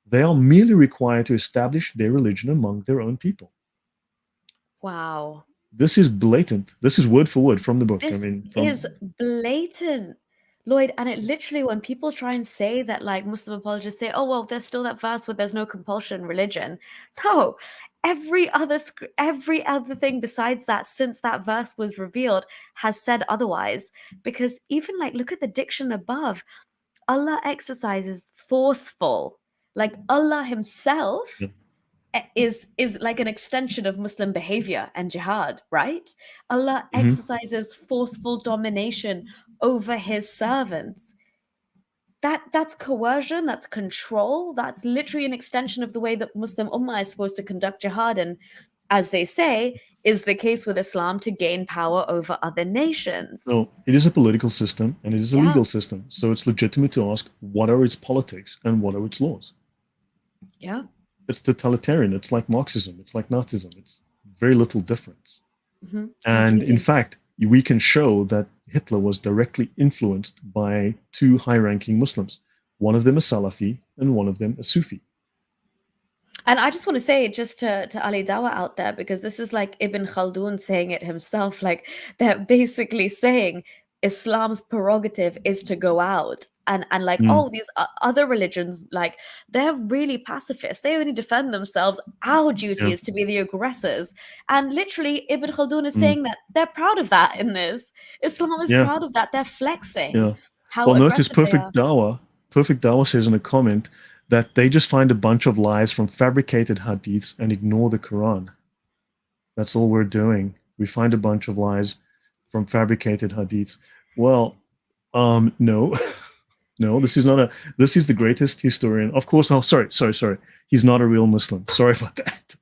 Speaker 2: They are merely required to establish their religion among their own people.
Speaker 1: Wow.
Speaker 2: This is blatant. This is word for word from the book.
Speaker 1: This is blatant, Lloyd. And it literally, when people try and say that, like Muslim apologists say, oh, well, there's still that verse where there's no compulsion in religion. No, every other thing besides that, since that verse was revealed, has said otherwise. Because even like, look at the diction above. Allah exercises forceful, like Allah himself.
Speaker 2: Yeah.
Speaker 1: Is like an extension of Muslim behavior and jihad, right? Allah exercises forceful domination over his servants. That's coercion, that's control, that's literally an extension of the way that Muslim Ummah is supposed to conduct jihad, and as they say, is the case with Islam to gain power over other nations.
Speaker 2: No, it is a political system and it is a legal system. So it's legitimate to ask, what are its politics and what are its laws?
Speaker 1: Yeah.
Speaker 2: It's totalitarian. It's like Marxism. It's like Nazism. It's very little difference. And in fact, we can show that Hitler was directly influenced by two high-ranking Muslims. One of them a Salafi and one of them a Sufi.
Speaker 1: And I just want to say just to Ali Dawa out there, because this is like Ibn Khaldun saying it himself, like they're basically saying Islam's prerogative is to go out and like, oh, these other religions, like they're really pacifist. They only defend themselves. Our duty is to be the aggressors. And literally Ibn Khaldun is saying that they're proud of that in this. Islam is proud of that. They're flexing.
Speaker 2: Well, notice Perfect Dawah says in a comment that they just find a bunch of lies from fabricated hadiths and ignore the Quran. That's all we're doing. We find a bunch of lies from fabricated hadiths. Well, no. No, this is the greatest historian. Of course, sorry. He's not a real Muslim. Sorry about that.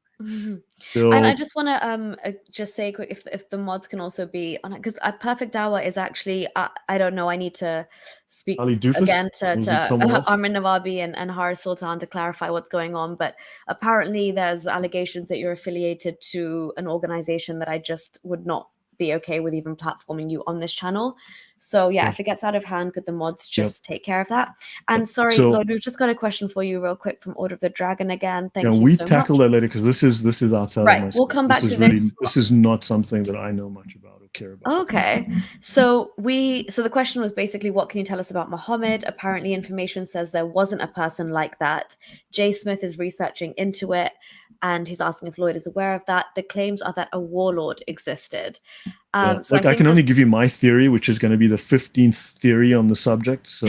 Speaker 2: So,
Speaker 1: and I just want to just say quick, if the mods can also be on it, because Perfect Dawah is actually I don't know, I need to speak
Speaker 2: Ali Doofus?
Speaker 1: Again to Armin Nawabi and Haris Sultan to clarify what's going on, but apparently there's allegations that you're affiliated to an organization that I just would not be okay with even platforming you on this channel. So yeah, if it gets out of hand, could the mods just take care of that? And sorry, Lloyd, we've just got a question for you real quick from Order of the Dragon again. Thank you so much.
Speaker 2: We tackle that later because this is outside of my scope.
Speaker 1: We'll come back to this.
Speaker 2: This is not something that I know much about or care about.
Speaker 1: Okay. So the question was basically, what can you tell us about Muhammad? Apparently information says there wasn't a person like that. Jay Smith is researching into it, and he's asking if Lloyd is aware of that. The claims are that a warlord existed.
Speaker 2: So I can only give you my theory, which is going to be the 15th theory on the subject. So,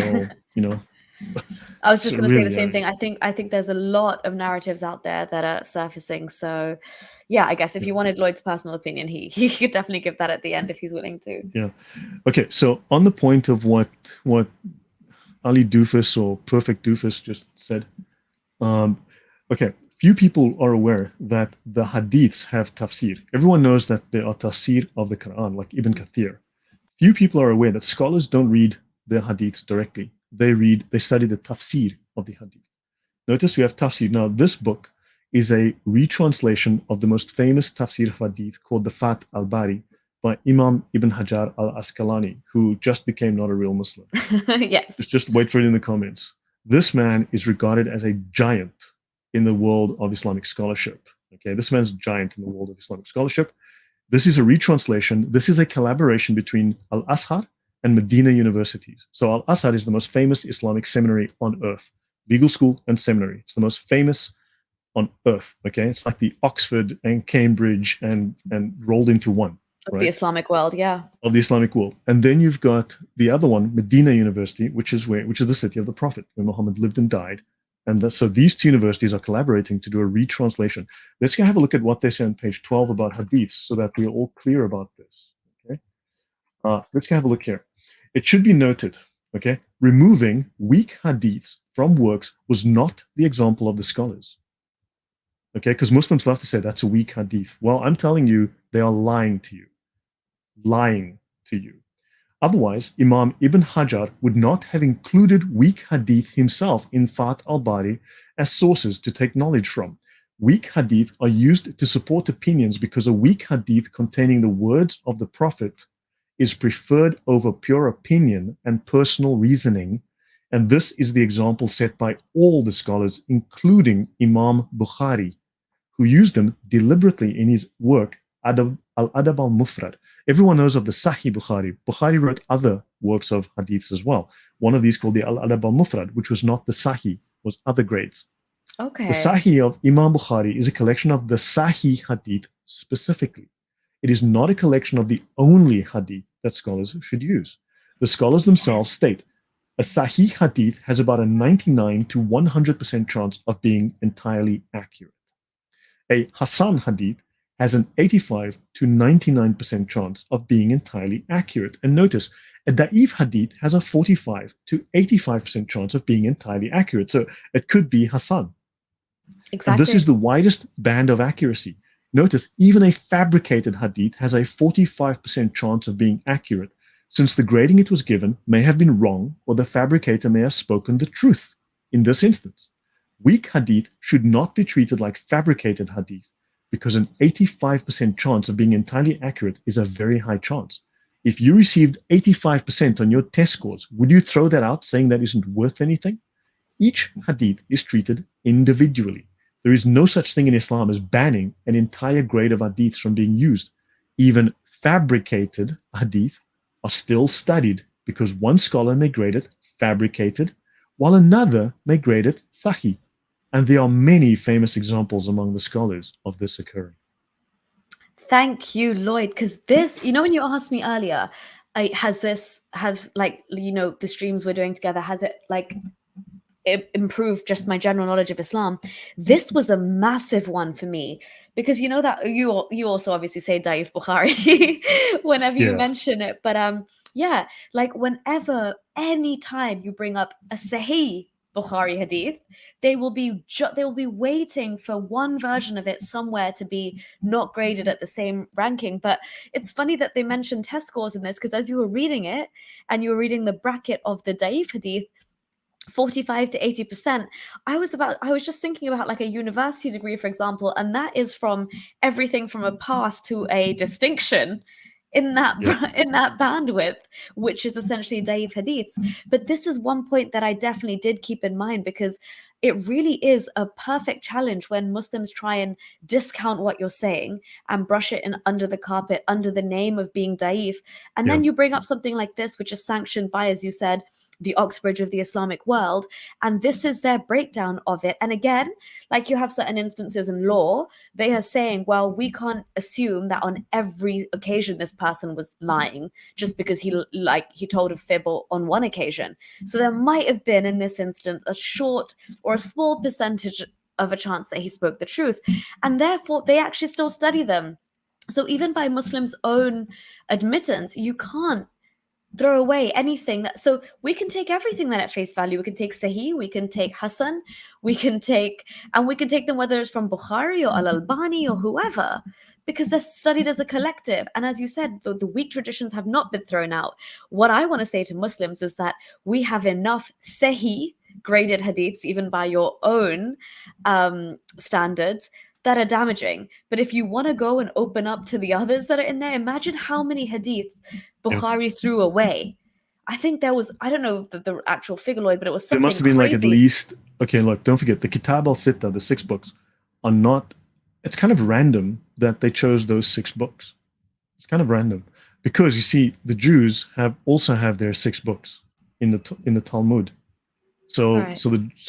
Speaker 1: I was just going to say the same thing. I think there's a lot of narratives out there that are surfacing. So, yeah, I guess if you wanted Lloyd's personal opinion, he could definitely give that at the end if he's willing to.
Speaker 2: Yeah. Okay. So on the point of what Ali Doofus or Perfect Doofus just said, okay. Few people are aware that the hadiths have tafsir. Everyone knows that there are tafsir of the Quran, like Ibn Kathir. Few people are aware that scholars don't read the hadiths directly. They study the tafsir of the hadith. Notice we have tafsir. Now, this book is a retranslation of the most famous tafsir hadith called the Fath al-Bari by Imam Ibn Hajar al-Asqalani, who just became not a real Muslim.
Speaker 1: Yes.
Speaker 2: Just wait for it in the comments. This man is regarded as a giant in the world of Islamic scholarship. Okay, this man's a giant in the world of Islamic scholarship. This is a retranslation. This is a collaboration between Al-Azhar and Medina universities. So Al-Azhar is the most famous Islamic seminary on earth, legal school and seminary. It's the most famous on earth. Okay, it's like the Oxford and Cambridge and rolled into one.
Speaker 1: Of the Islamic world, yeah.
Speaker 2: Of the Islamic world. And then you've got the other one, Medina University, which is the city of the Prophet, where Muhammad lived and died. And so these two universities are collaborating to do a retranslation. Let's go have a look at what they say on page 12 about hadiths so that we're all clear about this. Okay, let's go have a look here. It should be noted, okay, removing weak hadiths from works was not the example of the scholars. Okay, because Muslims love to say that's a weak hadith. Well, I'm telling you, they are lying to you. Lying to you. Otherwise, Imam Ibn Hajar would not have included weak hadith himself in Fath al-Bari as sources to take knowledge from. Weak hadith are used to support opinions because a weak hadith containing the words of the Prophet is preferred over pure opinion and personal reasoning, and this is the example set by all the scholars, including Imam Bukhari, who used them deliberately in his work Al-Adab al-Mufrad. Everyone knows of the Sahih Bukhari. Bukhari wrote other works of hadiths as well. One of these called the Al-Adab al-Mufrad, which was not the Sahih, was other grades.
Speaker 1: Okay.
Speaker 2: The Sahih of Imam Bukhari is a collection of the Sahih hadith specifically. It is not a collection of the only hadith that scholars should use. The scholars themselves state a Sahih hadith has about a 99 to 100% chance of being entirely accurate. A Hasan hadith has an 85 to 99% chance of being entirely accurate. And notice, a Da'if hadith has a 45 to 85% chance of being entirely accurate. So it could be Hasan. Exactly. And this is the widest band of accuracy. Notice, even a fabricated hadith has a 45% chance of being accurate, since the grading it was given may have been wrong, or the fabricator may have spoken the truth in this instance. Weak hadith should not be treated like fabricated hadith, because an 85% chance of being entirely accurate is a very high chance. If you received 85% on your test scores, would you throw that out saying that isn't worth anything? Each hadith is treated individually. There is no such thing in Islam as banning an entire grade of hadiths from being used. Even fabricated hadith are still studied, because one scholar may grade it fabricated, while another may grade it sahih. And there are many famous examples among the scholars of this occurring.
Speaker 1: Thank you, Lloyd, because this, when you asked me earlier, the streams we're doing together, has it improved just my general knowledge of Islam? This was a massive one for me, because that you also obviously say Da'if Bukhari whenever you mention it. But whenever, anytime you bring up a Sahih Bukhari hadith, they will be waiting for one version of it somewhere to be not graded at the same ranking. But it's funny that they mentioned test scores in this, because as you were reading it and you were reading the bracket of the Da'if hadith, 45 to 80%, I was just thinking about like a university degree, for example, and that is from everything from a pass to a distinction in that bandwidth, which is essentially Da'if hadiths. But this is one point that I definitely did keep in mind, because it really is a perfect challenge when Muslims try and discount what you're saying and brush it under the carpet under the name of being Da'if. And then you bring up something like this, which is sanctioned by, as you said, the Oxbridge of the Islamic world. And this is their breakdown of it. And again, like you have certain instances in law, they are saying, well, we can't assume that on every occasion this person was lying just because he told a fib on one occasion. So there might have been, in this instance, a short or a small percentage of a chance that he spoke the truth. And therefore, they actually still study them. So even by Muslims' own admittance, you can't throw away anything so we can take everything that at face value. We can take Sahih, we can take Hasan, we can take them whether it's from Bukhari or Al-Albani or whoever, because they're studied as a collective. And as you said, the weak traditions have not been thrown out. What I want to say to Muslims is that we have enough Sahih graded hadiths, even by your own standards, that are damaging. But if you want to go and open up to the others that are in there, imagine how many hadiths Bukhari threw away. I think there was, I don't know the actual figure, Lloyd, but it was something.
Speaker 2: There must have been crazy. Like at least, okay, look, don't forget, the Kitab al-Sitta, the 6 books, are not, it's kind of random that they chose those 6 books. It's kind of random. Because you see, the Jews also have their 6 books in the Talmud. So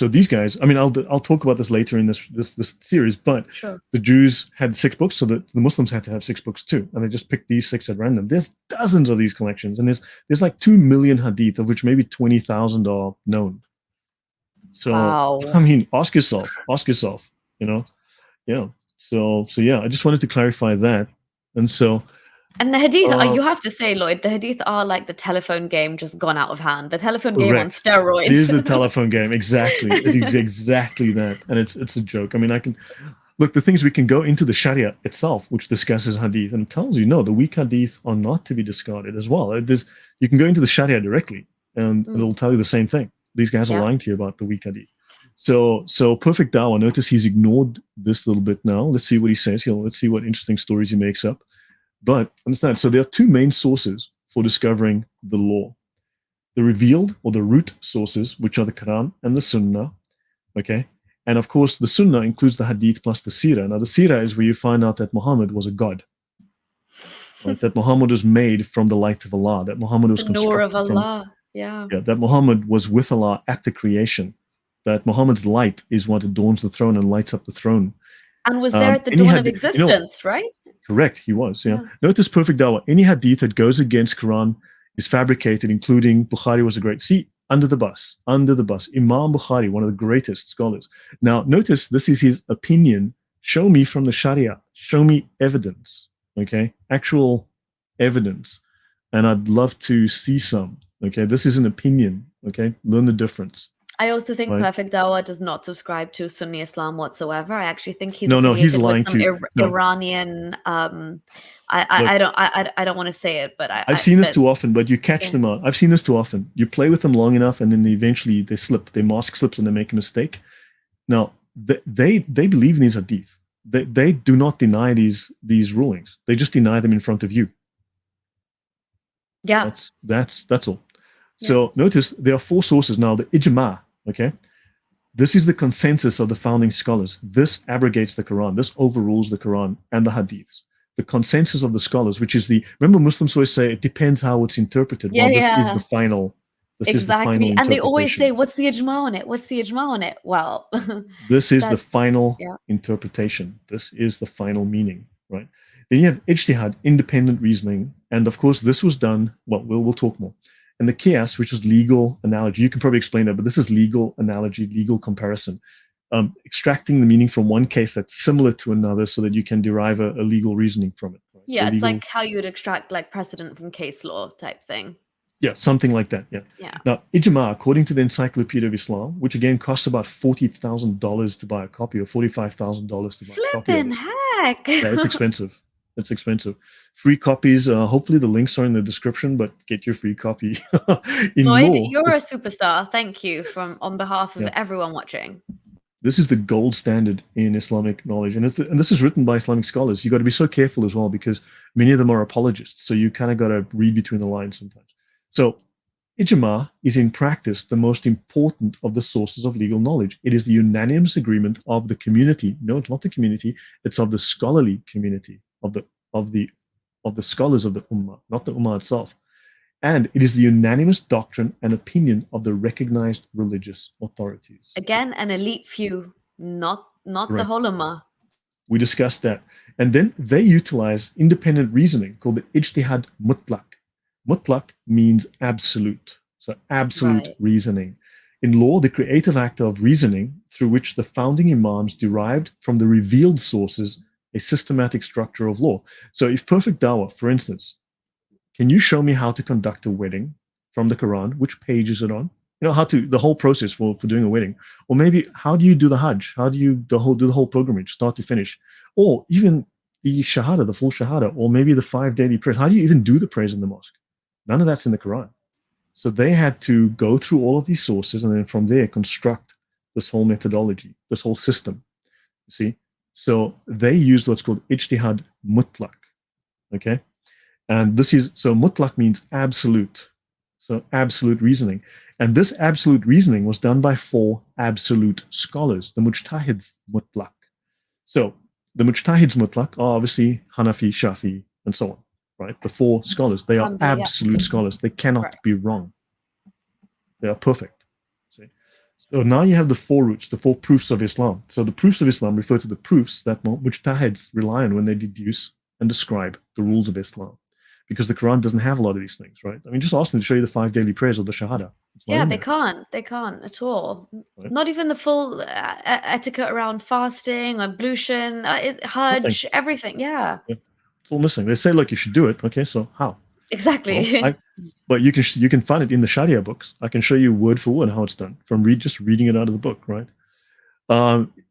Speaker 2: these guys, I mean, I'll talk about this later in this series, but the Jews had 6 books, so the Muslims had to have 6 books too, and they just picked these 6 at random. There's dozens of these collections, and there's like 2 million hadith, of which maybe 20,000 are known. So I mean, ask yourself, So yeah, I just wanted to clarify that, and so.
Speaker 1: And the hadith, you have to say, Lloyd, the hadith are like the telephone game just gone out of hand. The telephone game on steroids.
Speaker 2: It is the telephone game, exactly. It is exactly that, and it's a joke. I mean, look, the things we can go into the Sharia itself, which discusses hadith, and tells you, no, the weak hadith are not to be discarded as well. You can go into the Sharia directly, and it'll tell you the same thing. These guys are lying to you about the weak hadith. So perfect dawah. Notice he's ignored this little bit now. Let's see what he says. Let's see what interesting stories he makes up. But understand, so there are two main sources for discovering the law. The revealed or the root sources, which are the Quran and the Sunnah. Okay. And of course, the Sunnah includes the Hadith plus the Sirah. Now, the Sirah is where you find out that Muhammad was a god. Right? That Muhammad was made from the light of Allah. That Muhammad was
Speaker 1: the Nur of Allah.
Speaker 2: That Muhammad was with Allah at the creation. That Muhammad's light is what adorns the throne and lights up the throne.
Speaker 1: And was there at the dawn of existence, right?
Speaker 2: Correct, he was, yeah. Notice perfect dawah. Any hadith that goes against Quran is fabricated, including Bukhari was a great... See, under the bus. Imam Bukhari, one of the greatest scholars. Now, notice this is his opinion. Show me from the Sharia. Show me evidence, okay? Actual evidence. And I'd love to see some, okay? This is an opinion, okay? Learn the difference.
Speaker 1: I also think Perfect Dawah does not subscribe to Sunni Islam whatsoever. I actually think he's
Speaker 2: he's lying to you.
Speaker 1: Iranian. I don't want to say it, but
Speaker 2: I've seen this too often. But you catch them out. I've seen this too often. You play with them long enough, and then eventually they slip. Their mask slips, and they make a mistake. Now they believe in these hadith. They do not deny these rulings. They just deny them in front of you.
Speaker 1: Yeah,
Speaker 2: that's all. So notice there are four sources now. The ijma. Okay, this is the consensus of the founding scholars. This abrogates the Quran. This overrules the Quran and the hadiths. The consensus of the scholars, which is remember Muslims always say it depends how it's interpreted. This is the final.
Speaker 1: Exactly. And they always say, what's the ijma on it? What's the ijma on it? Well,
Speaker 2: this is the final interpretation. This is the final meaning, right? Then you have ijtihad, independent reasoning. And of course, this was done, we'll talk more. And the qiyas, which is legal analogy, you can probably explain that, but this is legal analogy, legal comparison, extracting the meaning from one case that's similar to another so that you can derive a legal reasoning from it. Right?
Speaker 1: Yeah, it's like how you would extract like precedent from case law type thing.
Speaker 2: Yeah, something like that, yeah. Now, ijma, according to the Encyclopedia of Islam, which again costs about $40,000 to buy a copy or $45,000 to buy a copy.
Speaker 1: Flippin' heck!
Speaker 2: Yeah, it's expensive. It's expensive. Free copies. Hopefully the links are in the description, but get your free copy.
Speaker 1: Lloyd, you're a superstar. Thank you on behalf of everyone watching.
Speaker 2: This is the gold standard in Islamic knowledge. And this is written by Islamic scholars. You got to be so careful as well because many of them are apologists. So you kind of got to read between the lines sometimes. So ijma is in practice the most important of the sources of legal knowledge. It is the unanimous agreement of the community. No, it's not the community. It's of the scholarly community. Of the scholars of the Ummah, not the Ummah itself. And it is the unanimous doctrine and opinion of the recognized religious authorities.
Speaker 1: Again, an elite few, not the whole Ummah.
Speaker 2: We discussed that. And then they utilize independent reasoning called the ijtihad mutlaq. Mutlaq means absolute. So absolute reasoning. In law, the creative act of reasoning through which the founding imams derived from the revealed sources a systematic structure of law. So if perfect dawah, for instance, can you show me how to conduct a wedding from the Quran? Which page is it on? The whole process for doing a wedding. Or maybe how do you do the Hajj? How do you do the whole pilgrimage, start to finish? Or even the Shahada, the full Shahada, or maybe the 5 daily prayers. How do you even do the prayers in the mosque? None of that's in the Quran. So they had to go through all of these sources and then from there construct this whole methodology, this whole system. You see? So they use what's called ijtihad mutlaq, okay? And so mutlaq means absolute, so absolute reasoning. And this absolute reasoning was done by 4 absolute scholars, the mujtahids mutlaq. So the mujtahids mutlaq are obviously Hanafi, Shafi, and so on, right? The 4 scholars, they are absolute scholars. They cannot be wrong. They are perfect. So now you have the 4 roots, the 4 proofs of Islam. So the proofs of Islam refer to the proofs that mujtahids rely on when they deduce and describe the rules of Islam. Because the Quran doesn't have a lot of these things, right? I mean, just ask them to show you the 5 daily prayers or the Shahada.
Speaker 1: Yeah, they can't. They can't at all. Right? Not even the full etiquette around fasting, ablution, Hajj,
Speaker 2: Nothing.
Speaker 1: Everything. Yeah.
Speaker 2: It's all missing. They say, look, you should do it. Okay, so how?
Speaker 1: Exactly.
Speaker 2: Well, but you can find it in the Sharia books. I can show you word for word how it's done from just reading it out of the book, right?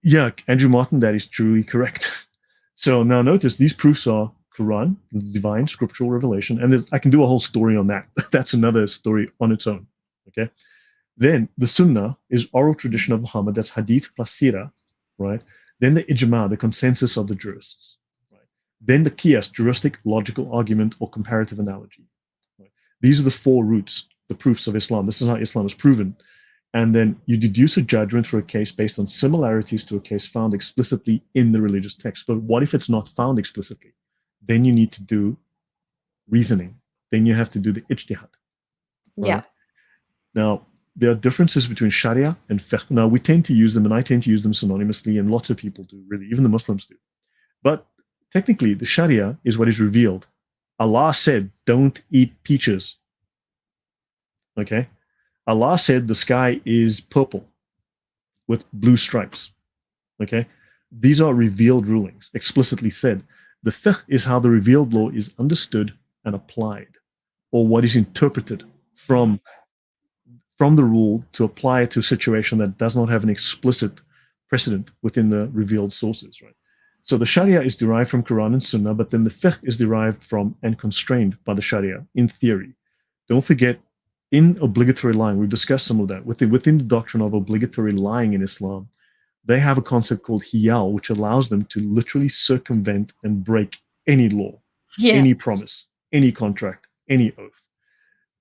Speaker 2: Yeah, Andrew Martin, that is truly correct. So now notice these proofs are Quran, the divine scriptural revelation, and I can do a whole story on that. That's another story on its own. Okay. Then the Sunnah is oral tradition of Muhammad. That's Hadith plus Sirah, right? Then the Ijma, the consensus of the jurists, right? Then the Qiyas, juristic, logical argument, or comparative analogy. Right? These are the four roots, the proofs of Islam. This is how Islam is proven. And then you deduce a judgment for a case based on similarities to a case found explicitly in the religious text. But what if it's not found explicitly? Then you need to do reasoning. Then you have to do the ijtihad. Right?
Speaker 1: Yeah.
Speaker 2: Now, there are differences between Sharia and fiqh. Now, we tend to use them, and I tend to use them synonymously, and lots of people do, really, even the Muslims do. But technically, the Sharia is what is revealed. Allah said, don't eat peaches. Okay? Allah said the sky is purple with blue stripes. Okay? These are revealed rulings, explicitly said. The fiqh is how the revealed law is understood and applied, or what is interpreted from the rule to apply it to a situation that does not have an explicit precedent within the revealed sources, right? So the Sharia is derived from Quran and Sunnah, but then the fiqh is derived from and constrained by the Sharia in theory. Don't forget, in obligatory lying, we've discussed some of that. Within the doctrine of obligatory lying in Islam, they have a concept called hiyal, which allows them to literally circumvent and break any law, any promise, any contract, any oath.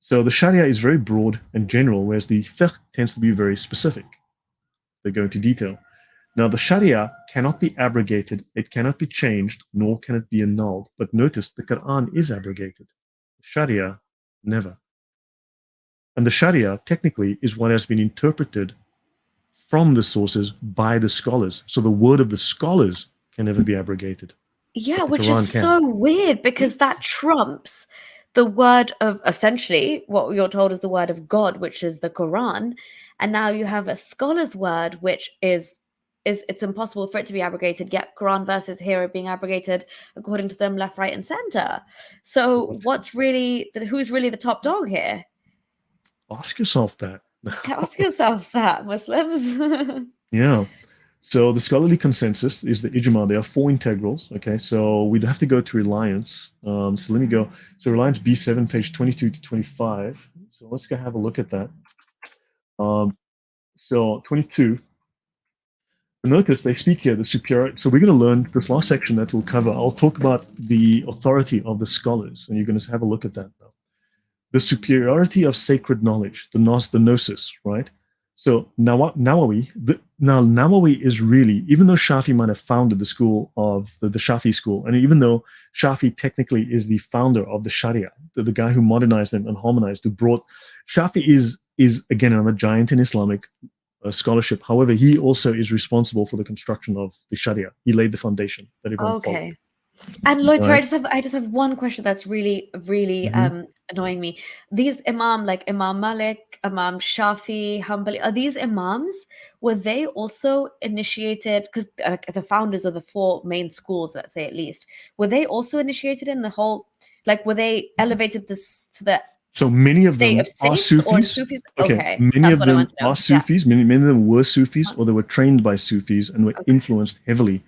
Speaker 2: So the Sharia is very broad and general, whereas the fiqh tends to be very specific. They go into detail. Now, the Sharia cannot be abrogated, it cannot be changed, nor can it be annulled. But notice, the Quran is abrogated. The Sharia, never. And the Sharia, technically, is what has been interpreted from the sources by the scholars. So the word of the scholars can never be abrogated.
Speaker 1: Yeah, which is so weird, because that trumps the word of, essentially, what you're told is the word of God, which is the Quran. And now you have a scholar's word, which is it's impossible for it to be abrogated, yet Quran verses here are being abrogated according to them left, right, and center. So who's really the top dog here?
Speaker 2: Ask yourself that.
Speaker 1: Ask yourselves that, Muslims.
Speaker 2: Yeah. So the scholarly consensus is the ijma. There are four integrals. Okay, so we'd have to go to Reliance. So let me go. So Reliance B7, page 22 to 25. So let's go have a look at that. So 22. Notice they speak here the superiority. So we're going to learn this last section that we'll cover. I'll talk about the authority of the scholars, and you're going to have a look at that now. The superiority of sacred knowledge, the gnosis, right? So Nawawi is really, even though Shafi might have founded the school of the Shafi school, and even though Shafi technically is the founder of the Sharia, the guy who modernized and harmonized, who brought, Shafi is again another giant in Islamic scholarship. However, he also is responsible for the construction of the Sharia. He laid the foundation that everyone followed.
Speaker 1: And Lloyd, sorry, I just have one question that's really annoying me. These imam, like Imam Malik, Imam Shafi, Hanbali, are these imams, were they also initiated, because the founders of the four main schools, let's say at least, were they also initiated in the whole, like, were they elevated this to the
Speaker 2: so many of them are Sufis.
Speaker 1: Okay,
Speaker 2: many of them are Sufis. Many of them were Sufis, or they were trained by Sufis and were influenced heavily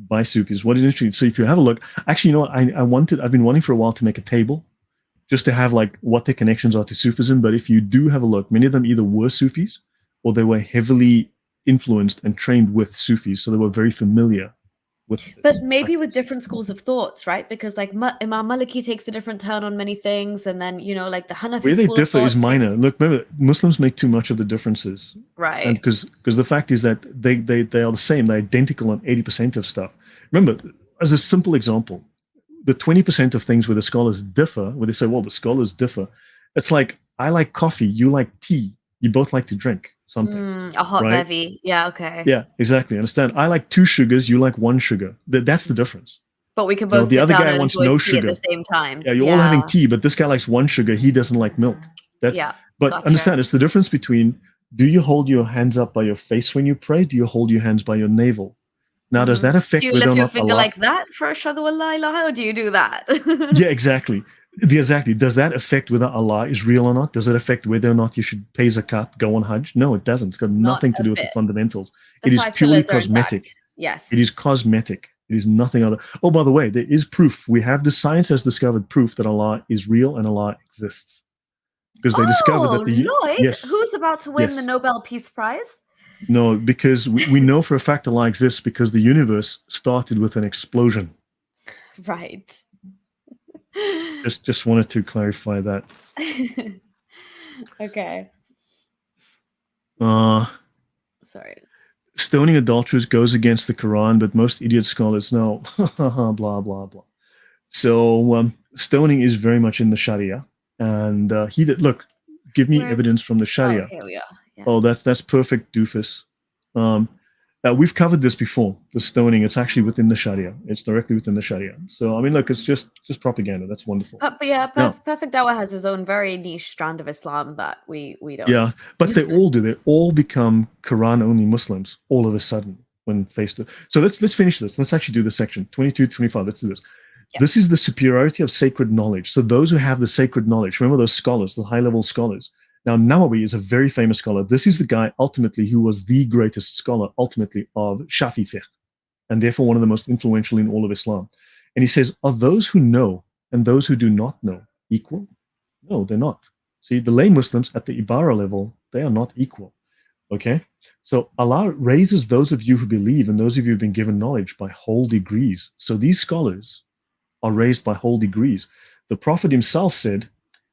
Speaker 2: by Sufis. What is interesting, so if you have a look, actually, you know what, I've been wanting for a while to make a table just to have like what their connections are to Sufism. But if you do have a look, many of them either were Sufis or they were heavily influenced and trained with Sufis, so they were very familiar with this.
Speaker 1: But maybe with different schools of thoughts, right? Because like Imam Maliki takes a different turn on many things, and then, you know, like the Hanafi
Speaker 2: where they differ is minor. Look, remember, Muslims make too much of the differences,
Speaker 1: right?
Speaker 2: And because the fact is that they are the same, they're identical on 80% of stuff. Remember, as a simple example, the 20% of things where the scholars differ, where they say, well, the scholars differ, it's like, I like coffee, you like tea, you both like to drink something.
Speaker 1: A hot bevy. Yeah, okay.
Speaker 2: Yeah, exactly. Understand? I like 2 sugars, you like 1 sugar. That's the difference.
Speaker 1: But we can both
Speaker 2: the
Speaker 1: sit
Speaker 2: other
Speaker 1: down
Speaker 2: guy
Speaker 1: and
Speaker 2: wants
Speaker 1: enjoy
Speaker 2: no
Speaker 1: tea
Speaker 2: sugar
Speaker 1: at the same time.
Speaker 2: Yeah, you're all having tea, but this guy likes 1 sugar. He doesn't like milk. But
Speaker 1: gotcha.
Speaker 2: Understand, it's the difference between, do you hold your hands up by your face when you pray? Do you hold your hands by your navel? Now, does that affect
Speaker 1: whether or not? Do you lift your finger like that for Ashhadu an la ilaha, or do you do that?
Speaker 2: Yeah, exactly. Exactly. Does that affect whether Allah is real or not? Does it affect whether or not you should pay zakat, go on Hajj? No, it doesn't. It's got
Speaker 1: Not
Speaker 2: nothing to
Speaker 1: a
Speaker 2: do with the
Speaker 1: bit.
Speaker 2: fundamentals.
Speaker 1: The
Speaker 2: It is
Speaker 1: 5
Speaker 2: purely
Speaker 1: pillars are intact.
Speaker 2: cosmetic. It
Speaker 1: Yes.
Speaker 2: is cosmetic. It is nothing other. Oh, by the way, there is proof. We have the science has discovered proof that Allah is real and Allah exists. Because they discovered that
Speaker 1: Oh, Lloyd,
Speaker 2: yes,
Speaker 1: who's about to win the
Speaker 2: yes.
Speaker 1: Nobel Peace Prize?
Speaker 2: No, because we know for a fact Allah exists because the universe started with an explosion.
Speaker 1: Right.
Speaker 2: Just wanted to clarify that.
Speaker 1: Okay.
Speaker 2: Uh
Speaker 1: Sorry.
Speaker 2: Stoning adulterers goes against the Quran, but most idiot scholars know. Blah blah blah. So stoning is very much in the Sharia, and he did look. Give me
Speaker 1: Where is
Speaker 2: evidence from the
Speaker 1: Oh,
Speaker 2: Sharia.
Speaker 1: here we are. Yeah.
Speaker 2: Oh, that's perfect, doofus. Um, we've covered this before. The stoning, it's actually within the Sharia. It's directly within the Sharia. So I mean, look, it's just propaganda. That's wonderful.
Speaker 1: But yeah,
Speaker 2: Now,
Speaker 1: Perfect Hour has his own very niche strand of Islam that we don't.
Speaker 2: yeah, but they all do. They all become Quran only Muslims all of a sudden when faced with. So let's finish this. Let's actually do this section 22 to 25. Let's do this.
Speaker 1: Yeah.
Speaker 2: This is the superiority of sacred knowledge. So those who have the sacred knowledge, remember those scholars, the high level scholars. Now, Nawawi is a very famous scholar. This is the guy ultimately who was the greatest scholar ultimately of Shafi fiqh, and therefore one of the most influential in all of Islam. And he says, are those who know and those who do not know equal? No, they're not. See, the lay Muslims at the Ibara level, they are not equal. Okay? So Allah raises those of you who believe and those of you who have been given knowledge by whole degrees. So these scholars are raised by whole degrees. The Prophet himself said,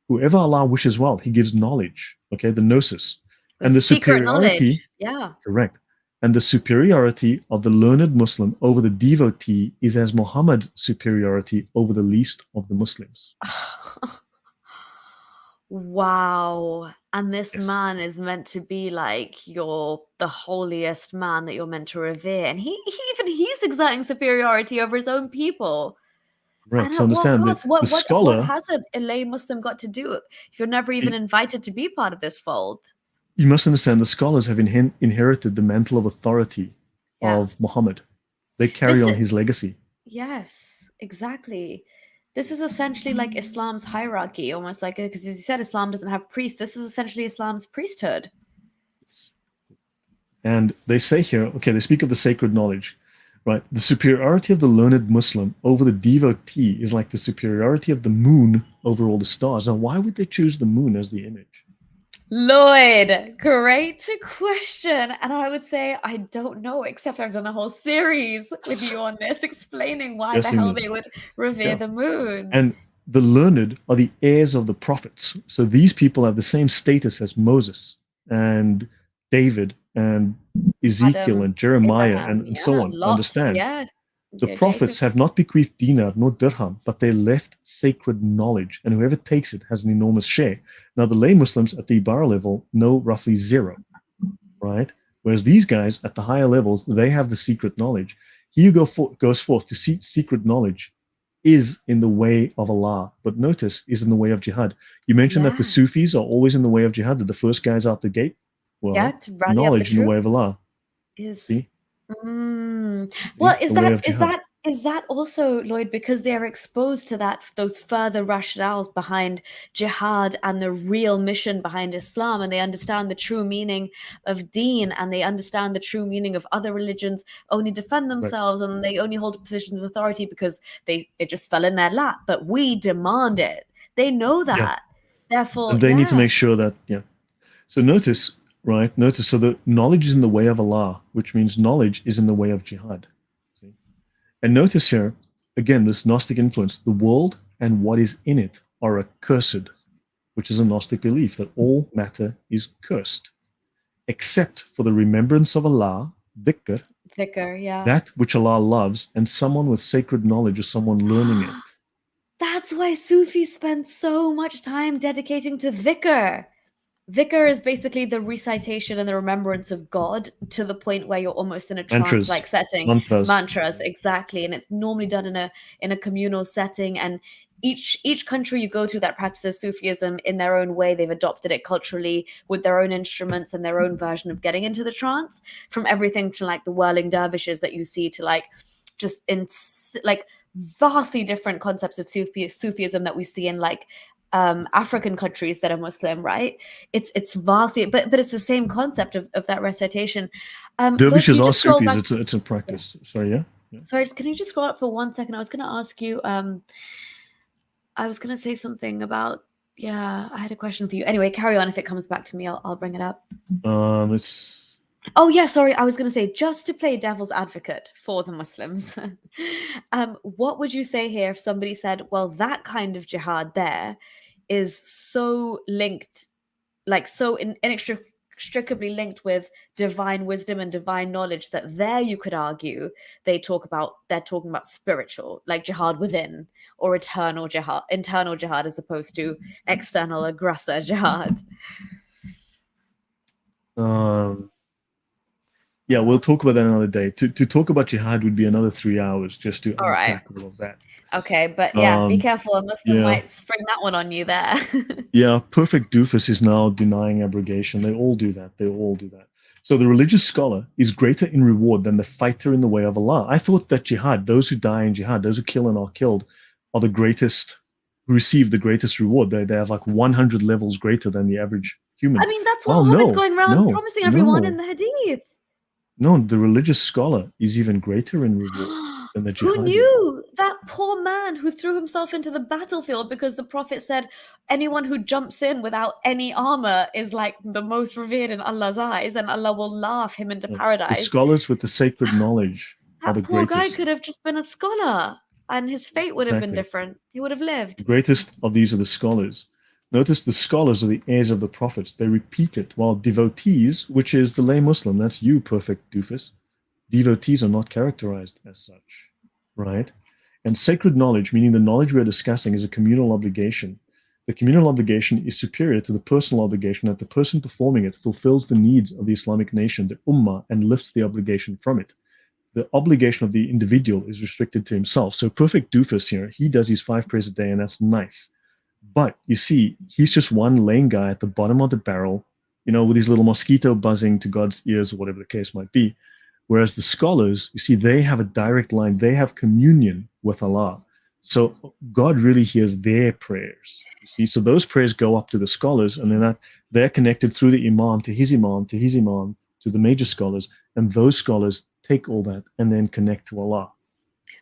Speaker 2: whoever Allah wishes well, he gives knowledge. Okay, the gnosis. And the
Speaker 1: secret
Speaker 2: superiority,
Speaker 1: knowledge. Yeah.
Speaker 2: correct. And the superiority of the learned Muslim over the devotee is as Muhammad's superiority over the least of the Muslims.
Speaker 1: Wow. And this
Speaker 2: Yes.
Speaker 1: man is meant to be like the holiest man that you're meant to revere. And he's exerting superiority over his own people.
Speaker 2: Right.
Speaker 1: And
Speaker 2: So
Speaker 1: at what
Speaker 2: understand that
Speaker 1: cost?
Speaker 2: the
Speaker 1: What
Speaker 2: scholar,
Speaker 1: has a lay Muslim got to do if you're never even invited to be part of this fold?
Speaker 2: you must understand the scholars have inherited the mantle of authority
Speaker 1: Yeah.
Speaker 2: of Muhammad. They carry
Speaker 1: This
Speaker 2: on
Speaker 1: is,
Speaker 2: his legacy.
Speaker 1: yes, exactly. This is essentially like Islam's hierarchy, almost like, because as you said, Islam doesn't have priests. This is essentially Islam's priesthood.
Speaker 2: And they say here, okay, they speak of the sacred knowledge, right? The superiority of the learned Muslim over the devotee is like the superiority of the moon over all the stars. Now, why would they choose the moon as the image?
Speaker 1: Lloyd, great question. And I would say I don't know, except I've done a whole series with you on this, explaining why the hell they would revere the moon.
Speaker 2: And the learned are the heirs of the prophets. So these people have the same status as Moses and David and Ezekiel
Speaker 1: Adam,
Speaker 2: and Jeremiah
Speaker 1: Abraham,
Speaker 2: and so on.
Speaker 1: Lot,
Speaker 2: Understand? The
Speaker 1: yeah,
Speaker 2: prophets
Speaker 1: Jacob.
Speaker 2: have not bequeathed dinar nor dirham, but they left sacred knowledge, and whoever takes it has an enormous share. Now, the lay Muslims at the Ibarra level know roughly zero, right? Whereas these guys at the higher levels, they have the secret knowledge. He who goes forth to seek secret knowledge is in the way of Allah, but notice is in the way of jihad. You mentioned that the Sufis are always in the way of jihad, that the first guys out the gate. Well,
Speaker 1: to rally up the
Speaker 2: knowledge in the way of Allah. See?
Speaker 1: Well, is that also, Lloyd, because they're exposed to those further rationales behind jihad and the real mission behind Islam, and they understand the true meaning of deen, and they understand the true meaning of other religions only defend themselves, and they only hold positions of authority because it just fell in their lap, but we demand it. They know that. Therefore,
Speaker 2: and they need to make sure that, So notice, right? Notice, so the knowledge is in the way of Allah, which means knowledge is in the way of jihad. See? And notice here, again, this Gnostic influence, the world and what is in it are accursed, which is a Gnostic belief that all matter is cursed, except for the remembrance of Allah, dhikr, that which Allah loves, and someone with sacred knowledge or someone learning it.
Speaker 1: That's why Sufis spend so much time dedicating to dhikr. Dhikr is basically the recitation and the remembrance of God to the point where you're almost in a trance-like setting. Mantras, exactly. And it's normally done in a communal setting. And each country you go to that practices Sufism in their own way, they've adopted it culturally with their own instruments and their own version of getting into the trance. From everything to like the whirling dervishes that you see to like just in like vastly different concepts of Sufism that we see in like African countries that are Muslim, right? It's vastly, but it's the same concept of that recitation. Lloyd, can
Speaker 2: Dervishes
Speaker 1: you
Speaker 2: are
Speaker 1: just scroll
Speaker 2: Sufis.
Speaker 1: back?
Speaker 2: It's a practice. Sorry, yeah. Yeah.
Speaker 1: Sorry, can you just scroll up for 1 second? I was going to ask you. I was going to say something about. Yeah, I had a question for you. Anyway, carry on. If it comes back to me, I'll bring it up.
Speaker 2: It's
Speaker 1: Oh yeah, sorry. I was going to say, just to play devil's advocate for the Muslims, what would you say here if somebody said, "Well, that kind of jihad there is so linked, like so inextricably linked with divine wisdom and divine knowledge that there you could argue they're talking about spiritual, like jihad within or internal jihad as opposed to external aggressor jihad."
Speaker 2: um, yeah, we'll talk about that another day. To talk about jihad would be another 3 hours just to
Speaker 1: All right.
Speaker 2: unpack all of that.
Speaker 1: Okay, but yeah, be careful. A Muslim
Speaker 2: Yeah,
Speaker 1: might spring that one on you there.
Speaker 2: yeah. Perfect doofus is now denying abrogation. They all do that. They all do that. So the religious scholar is greater in reward than the fighter in the way of Allah. I thought that jihad, those who die in jihad, those who kill and are killed, are the greatest, who receive the greatest reward. They have like 100 levels greater than the average human.
Speaker 1: I mean, that's what
Speaker 2: Well,
Speaker 1: Muhammad's
Speaker 2: no,
Speaker 1: going around
Speaker 2: no,
Speaker 1: promising everyone in
Speaker 2: no,
Speaker 1: the hadith.
Speaker 2: no. The religious scholar is even greater in reward than the
Speaker 1: Who
Speaker 2: jihadi.
Speaker 1: knew? That poor man who threw himself into the battlefield because the Prophet said anyone who jumps in without any armor is like the most revered in Allah's eyes, and Allah will laugh him into
Speaker 2: The
Speaker 1: paradise.
Speaker 2: scholars with the sacred knowledge are the
Speaker 1: That poor guy
Speaker 2: greatest.
Speaker 1: could have just been a scholar, and his fate would have been
Speaker 2: Exactly.
Speaker 1: different. He would have lived.
Speaker 2: The greatest of these are the scholars. Notice the scholars are the heirs of the prophets. They repeat it, while devotees, which is the lay Muslim, that's you, perfect doofus, devotees are not characterized as such, right? And sacred knowledge, meaning the knowledge we are discussing, is a communal obligation. The communal obligation is superior to the personal obligation that the person performing it fulfills the needs of the Islamic nation, the ummah, and lifts the obligation from it. The obligation of the individual is restricted to himself. So perfect doofus here, he does his 5 prayers a day, and that's nice. But you see, he's just one lame guy at the bottom of the barrel, with his little mosquito buzzing to God's ears or whatever the case might be. Whereas the scholars, you see, they have a direct line. They have communion with Allah. So God really hears their prayers. You see, so those prayers go up to the scholars, and then they're connected through the imam to his imam to his imam to the major scholars, and those scholars take all that and then connect to Allah.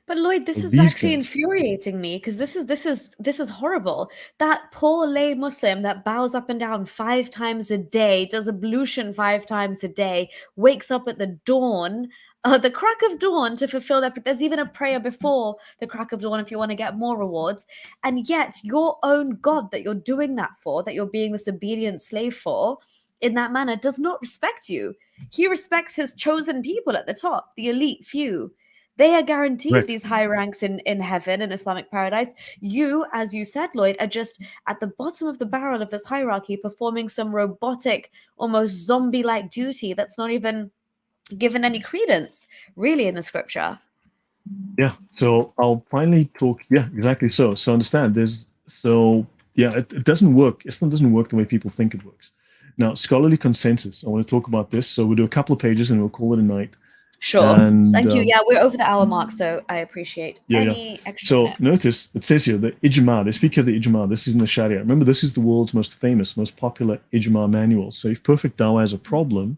Speaker 1: But Lloyd, this is actually infuriating me because this is horrible. That poor lay Muslim that bows up and down 5 times a day, does ablution 5 times a day, wakes up at the dawn, the crack of dawn to fulfill that. There's even a prayer before the crack of dawn if you want to get more rewards. And yet your own God that you're doing that for, that you're being this obedient slave for, in that manner, does not respect you. He respects his chosen people at the top, the elite few. They are guaranteed these high ranks in heaven, in Islamic paradise. You, as you said, Lloyd, are just at the bottom of the barrel of this hierarchy, performing some robotic, almost zombie-like duty that's not even given any credence, really, in the scripture.
Speaker 2: Yeah. So I'll finally talk. Yeah, exactly. So understand. It doesn't work. Islam doesn't work the way people think it works. Now, scholarly consensus. I want to talk about this. So we'll do a couple of pages and we'll call it a night.
Speaker 1: Sure. Thank you. Yeah, we're over the hour mark, so I appreciate any extra.
Speaker 2: So notice it says here the ijma. They speak of the ijma. This is in the Sharia. Remember, this is the world's most famous, most popular ijma manual. So if perfect dawah has a problem,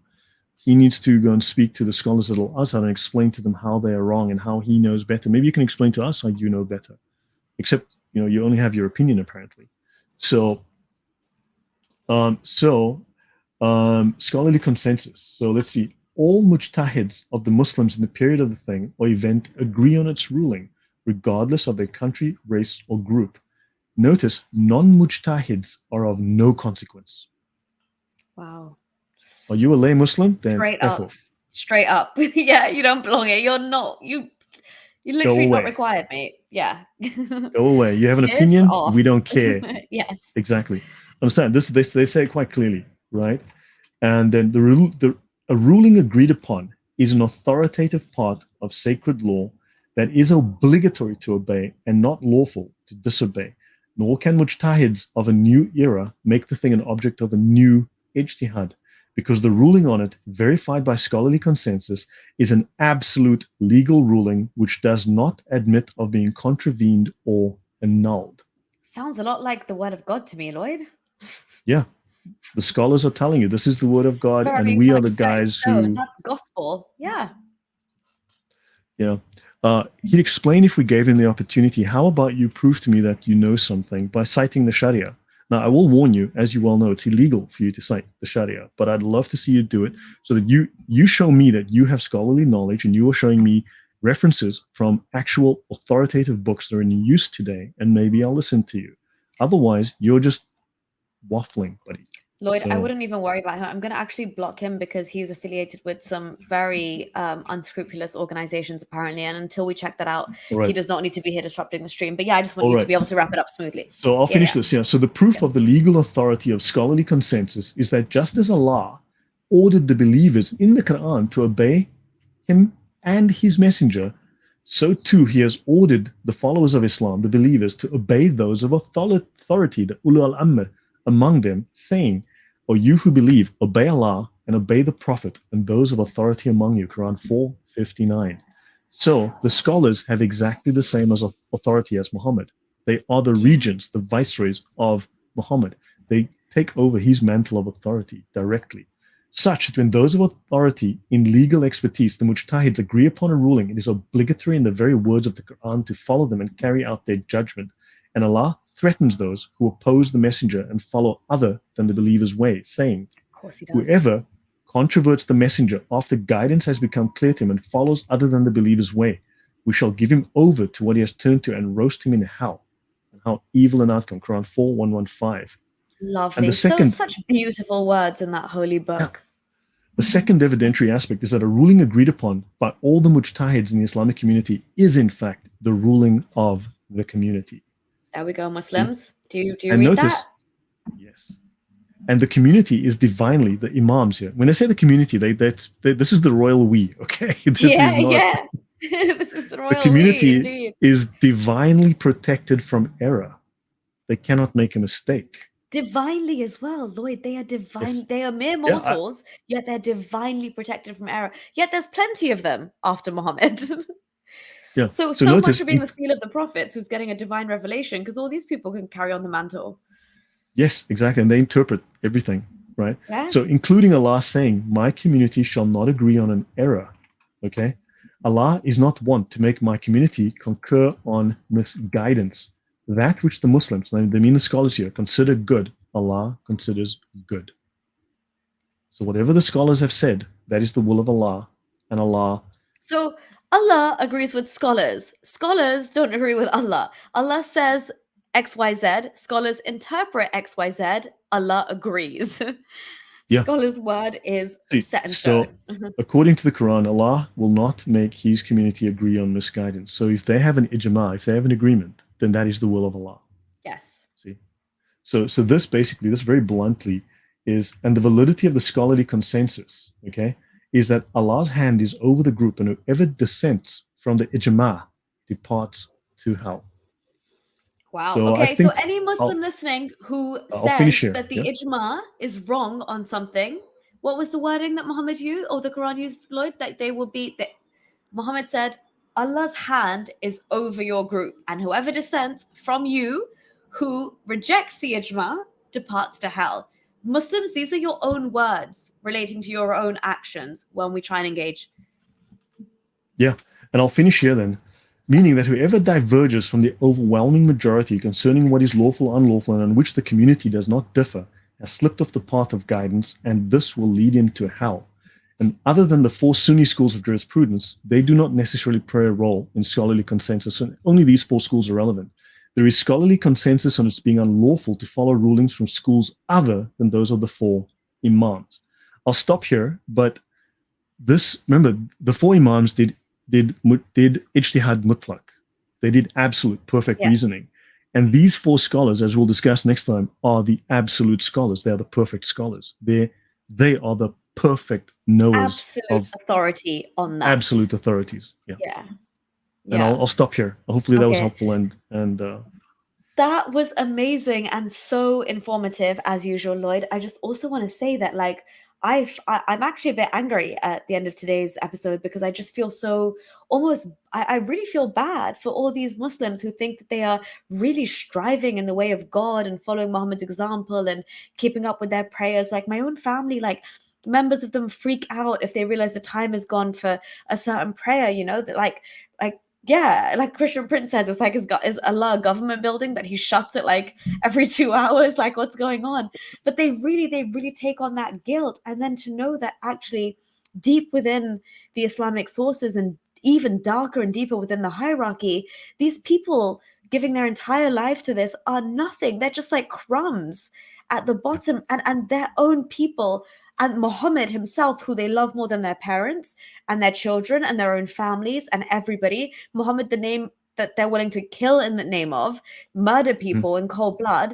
Speaker 2: he needs to go and speak to the scholars at Al-Azhar and explain to them how they are wrong and how he knows better. Maybe you can explain to us how you know better. Except, you only have your opinion apparently. So scholarly consensus. So let's see. All mujtahids of the Muslims in the period of the thing or event agree on its ruling, regardless of their country, race, or group. Notice, non-mujtahids are of no consequence.
Speaker 1: Wow.
Speaker 2: Are you a lay Muslim? Then
Speaker 1: straight
Speaker 2: F
Speaker 1: up.
Speaker 2: off.
Speaker 1: Straight up. Yeah, you don't belong here. You're not. You literally not required, mate. Yeah.
Speaker 2: Go away. You have an opinion. Off. We don't care.
Speaker 1: Yes.
Speaker 2: Exactly. Understand this? They say it quite clearly, right? And then a ruling agreed upon is an authoritative part of sacred law that is obligatory to obey and not lawful to disobey. Nor can mujtahids of a new era make the thing an object of a new ijtihad, because the ruling on it, verified by scholarly consensus, is an absolute legal ruling which does not admit of being contravened or annulled.
Speaker 1: Sounds a lot like the word of God to me, Lloyd.
Speaker 2: Yeah. The scholars are telling you this is the word of God, and
Speaker 1: Very
Speaker 2: we are
Speaker 1: much
Speaker 2: the
Speaker 1: set in
Speaker 2: guys
Speaker 1: stone.
Speaker 2: who.
Speaker 1: That's gospel. Yeah.
Speaker 2: Yeah. He'd explain if we gave him the opportunity. How about you prove to me that you know something by citing the Sharia? Now, I will warn you, as you well know, it's illegal for you to cite the Sharia, but I'd love to see you do it so that you show me that you have scholarly knowledge and you are showing me references from actual authoritative books that are in use today, and maybe I'll listen to you. Otherwise, you're just waffling, buddy.
Speaker 1: Lloyd, I wouldn't even worry about him. I'm going to actually block him because he's affiliated with some very unscrupulous organizations, apparently. And until we check that out, he does not need to be here disrupting the stream. But yeah, I just want you to be able to wrap it up smoothly.
Speaker 2: So I'll finish this. Yeah. So the proof of the legal authority of scholarly consensus is that just as Allah ordered the believers in the Quran to obey him and his messenger, so too he has ordered the followers of Islam, the believers, to obey those of authority, the ulul al-amr, among them, saying, "O you who believe, obey Allah and obey the Prophet and those of authority among you." Quran 4:59. So the scholars have exactly the same as authority as Muhammad. They are the regents, the viceroys of Muhammad. They take over his mantle of authority directly. Such that when those of authority in legal expertise, the mujtahids, agree upon a ruling, it is obligatory in the very words of the Quran to follow them and carry out their judgment. And Allah threatens those who oppose the messenger and follow other than the believer's way, saying,
Speaker 1: Of course he does.
Speaker 2: "Whoever controverts the messenger after guidance has become clear to him and follows other than the believer's way, we shall give him over to what he has turned to and roast him in hell." And how evil an outcome. Quran 4:115.
Speaker 1: Lovely.
Speaker 2: And the second,
Speaker 1: such beautiful words in that holy book.
Speaker 2: The second evidentiary aspect is that a ruling agreed upon by all the mujtahids in the Islamic community is in fact the ruling of the community.
Speaker 1: There we go, Muslims. Do you
Speaker 2: and
Speaker 1: read
Speaker 2: notice, that? Yes. And the community is divinely the imams here. When I say the community, this is the royal we, okay? This is not,
Speaker 1: this is the royal
Speaker 2: the community
Speaker 1: we, indeed.
Speaker 2: is divinely protected from error. They cannot make a mistake.
Speaker 1: Divinely as well, Lloyd. They are divine. Yes. They are mere mortals, yet they're divinely protected from error. Yet there's plenty of them after Muhammad.
Speaker 2: Yeah.
Speaker 1: So notice, much for being the seal of the prophets who's getting a divine revelation, because all these people can carry on the mantle.
Speaker 2: Yes, exactly. And they interpret everything, right?
Speaker 1: Yeah.
Speaker 2: So including Allah saying, "My community shall not agree on an error." Okay. Allah is not wont to make my community concur on misguidance. That which the Muslims, they mean the scholars here, consider good, Allah considers good. So whatever the scholars have said, that is the will of Allah, and Allah.
Speaker 1: So Allah agrees with scholars. Scholars don't agree with Allah. Allah says XYZ. Scholars interpret XYZ. Allah agrees.
Speaker 2: Yeah.
Speaker 1: Scholars' word is set in
Speaker 2: stone. So according to the Quran, Allah will not make his community agree on misguidance. So if they have an ijma, if they have an agreement, then that is the will of Allah.
Speaker 1: Yes.
Speaker 2: See? So this basically, this very bluntly is, and the validity of the scholarly consensus, okay, is that Allah's hand is over the group, and whoever dissents from the ijma departs to hell.
Speaker 1: Wow. So okay, so any Muslim listening who says that the ijma is wrong on something, what was the wording that Muhammad used, or the Quran used, Lloyd? That they will be, that Muhammad said, Allah's hand is over your group, and whoever dissents from you, who rejects the ijma, departs to hell. Muslims, these are your own words relating to your own actions when we try and engage.
Speaker 2: Yeah, and I'll finish here then. Meaning that whoever diverges from the overwhelming majority concerning what is lawful, unlawful, and on which the community does not differ, has slipped off the path of guidance, and this will lead him to hell. And other than the 4 Sunni schools of jurisprudence, they do not necessarily play a role in scholarly consensus, and only these 4 schools are relevant. There is scholarly consensus on its being unlawful to follow rulings from schools other than those of the 4 imams. I'll stop here, but this, remember, the 4 imams did ijtihad mutlaq. They did absolute perfect reasoning. And these 4 scholars, as we'll discuss next time, are the absolute scholars. They are the perfect scholars. They are the perfect knowers.
Speaker 1: Absolute authority on that.
Speaker 2: Absolute authorities.
Speaker 1: Yeah.
Speaker 2: And I'll stop here. Hopefully that was helpful and
Speaker 1: that was amazing and so informative as usual, Lloyd. I just also want to say that, like, I'm actually a bit angry at the end of today's episode because I just feel so almost, I really feel bad for all these Muslims who think that they are really striving in the way of God and following Muhammad's example and keeping up with their prayers. Like my own family, like members of them freak out if they realize the time is gone for a certain prayer, you know, that like yeah, like Christian Prince says, it's like is Allah a government building that he shuts it like every 2 hours? Like what's going on? But they really take on that guilt, and then to know that actually deep within the Islamic sources and even darker and deeper within the hierarchy, these people giving their entire lives to this are nothing. They're just like crumbs at the bottom, and their own people and Muhammad himself, who they love more than their parents and their children and their own families and everybody. Muhammad, the name that they're willing to kill in the name of, murder people in cold blood,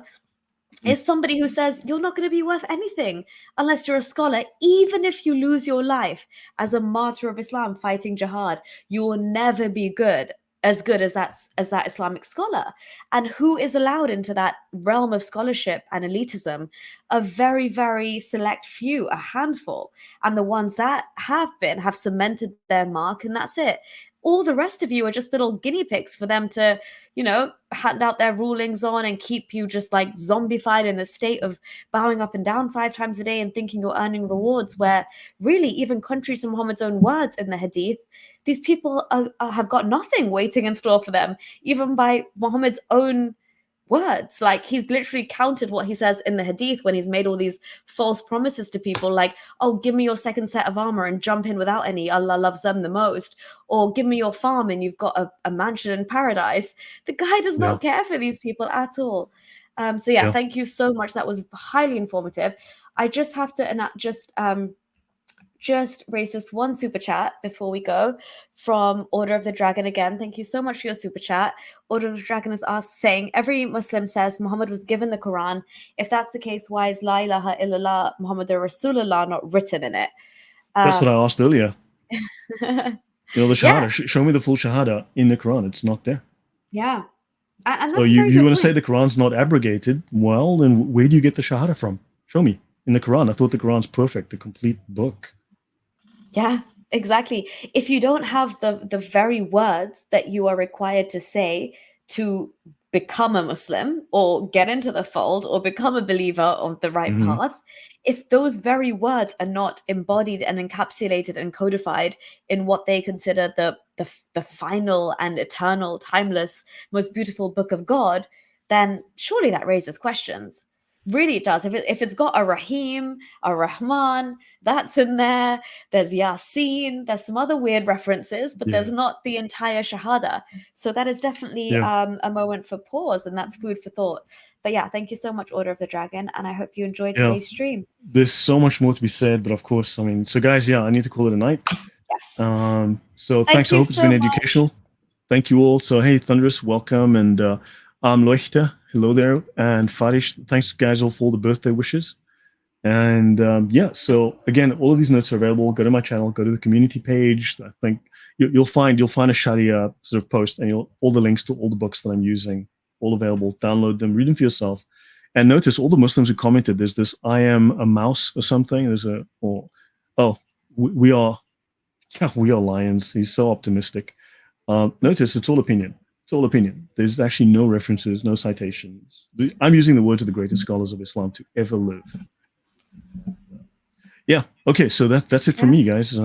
Speaker 1: is somebody who says you're not going to be worth anything unless you're a scholar. Even if you lose your life as a martyr of Islam fighting jihad, you will never be good as that Islamic scholar. And who is allowed into that realm of scholarship and elitism? A very, very select few, a handful. And the ones that have cemented their mark, and that's it. All the rest of you are just little guinea pigs for them to, you know, hand out their rulings on and keep you just like zombified in the state of bowing up and down 5 times a day and thinking you're earning rewards, where really, even contrary to Muhammad's own words in the hadith, these people have got nothing waiting in store for them, even by Muhammad's own words. Like he's literally countered what he says in the hadith when he's made all these false promises to people, like, oh, give me your second set of armor and jump in without any, Allah loves them the most, or give me your farm and you've got a mansion in paradise. The guy does not care for these people at all. So yeah, thank you so much. That was highly informative. I just have to just raise this one super chat before we go from Order of the Dragon again. Thank you so much for your super chat. Order of the Dragon is asked, saying, every Muslim says Muhammad was given the Quran. If that's the case, why is La ilaha illallah Muhammadur Rasulullah not written in it?
Speaker 2: That's what I asked earlier. The Shahada. Show me the full Shahada in the Quran. It's not there.
Speaker 1: Yeah. And
Speaker 2: so you want to say the Quran's not abrogated? Well, then where do you get the Shahada from? Show me in the Quran. I thought the Quran's perfect, the complete book.
Speaker 1: Yeah, exactly. If you don't have the very words that you are required to say to become a Muslim or get into the fold or become a believer of the right path, if those very words are not embodied and encapsulated and codified in what they consider the final and eternal, timeless, most beautiful book of God, then surely that raises questions. Really, it does. If it's got a Rahim, a Rahman, that's in there. There's Yasin. There's some other weird references, but there's not the entire Shahada. So that is definitely a moment for pause, and that's food for thought. But yeah, thank you so much, Order of the Dragon, and I hope you enjoyed today's stream.
Speaker 2: There's so much more to be said, but of course, I mean, so guys, I need to call it a night.
Speaker 1: Yes.
Speaker 2: So thanks. I hope it's been educational. Thank you all. So hey, Thunderous, welcome, and Lloyd de, hello there, and Farish, thanks guys all for all the birthday wishes. And so again, all of these notes are available. Go to my channel, go to the community page. I think you'll find a Sharia sort of post, and all the links to all the books that I'm using, all available. Download them, read them for yourself. And notice all the Muslims who commented, there's this I am a mouse or something. There's we are lions. He's so optimistic. Notice it's all opinion. It's all opinion. There's actually no references, no citations. I'm using the words of the greatest scholars of Islam to ever live. Yeah. Okay. So that's it for me, guys.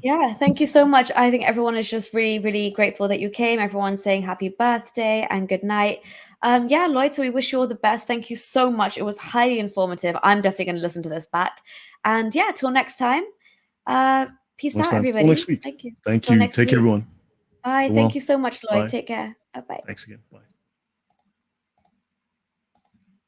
Speaker 1: Yeah. Thank you so much. I think everyone is just really, really grateful that you came. Everyone's saying happy birthday and good night. Lloyd, so we wish you all the best. Thank you so much. It was highly informative. I'm definitely going to listen to this back. And till next time. Peace out, everybody.
Speaker 2: Till next week.
Speaker 1: Thank you.
Speaker 2: Thank you. Take care, everyone.
Speaker 1: Bye. Thank you so much, Lloyd. Bye. Take care. Bye-bye.
Speaker 2: Thanks again. Bye.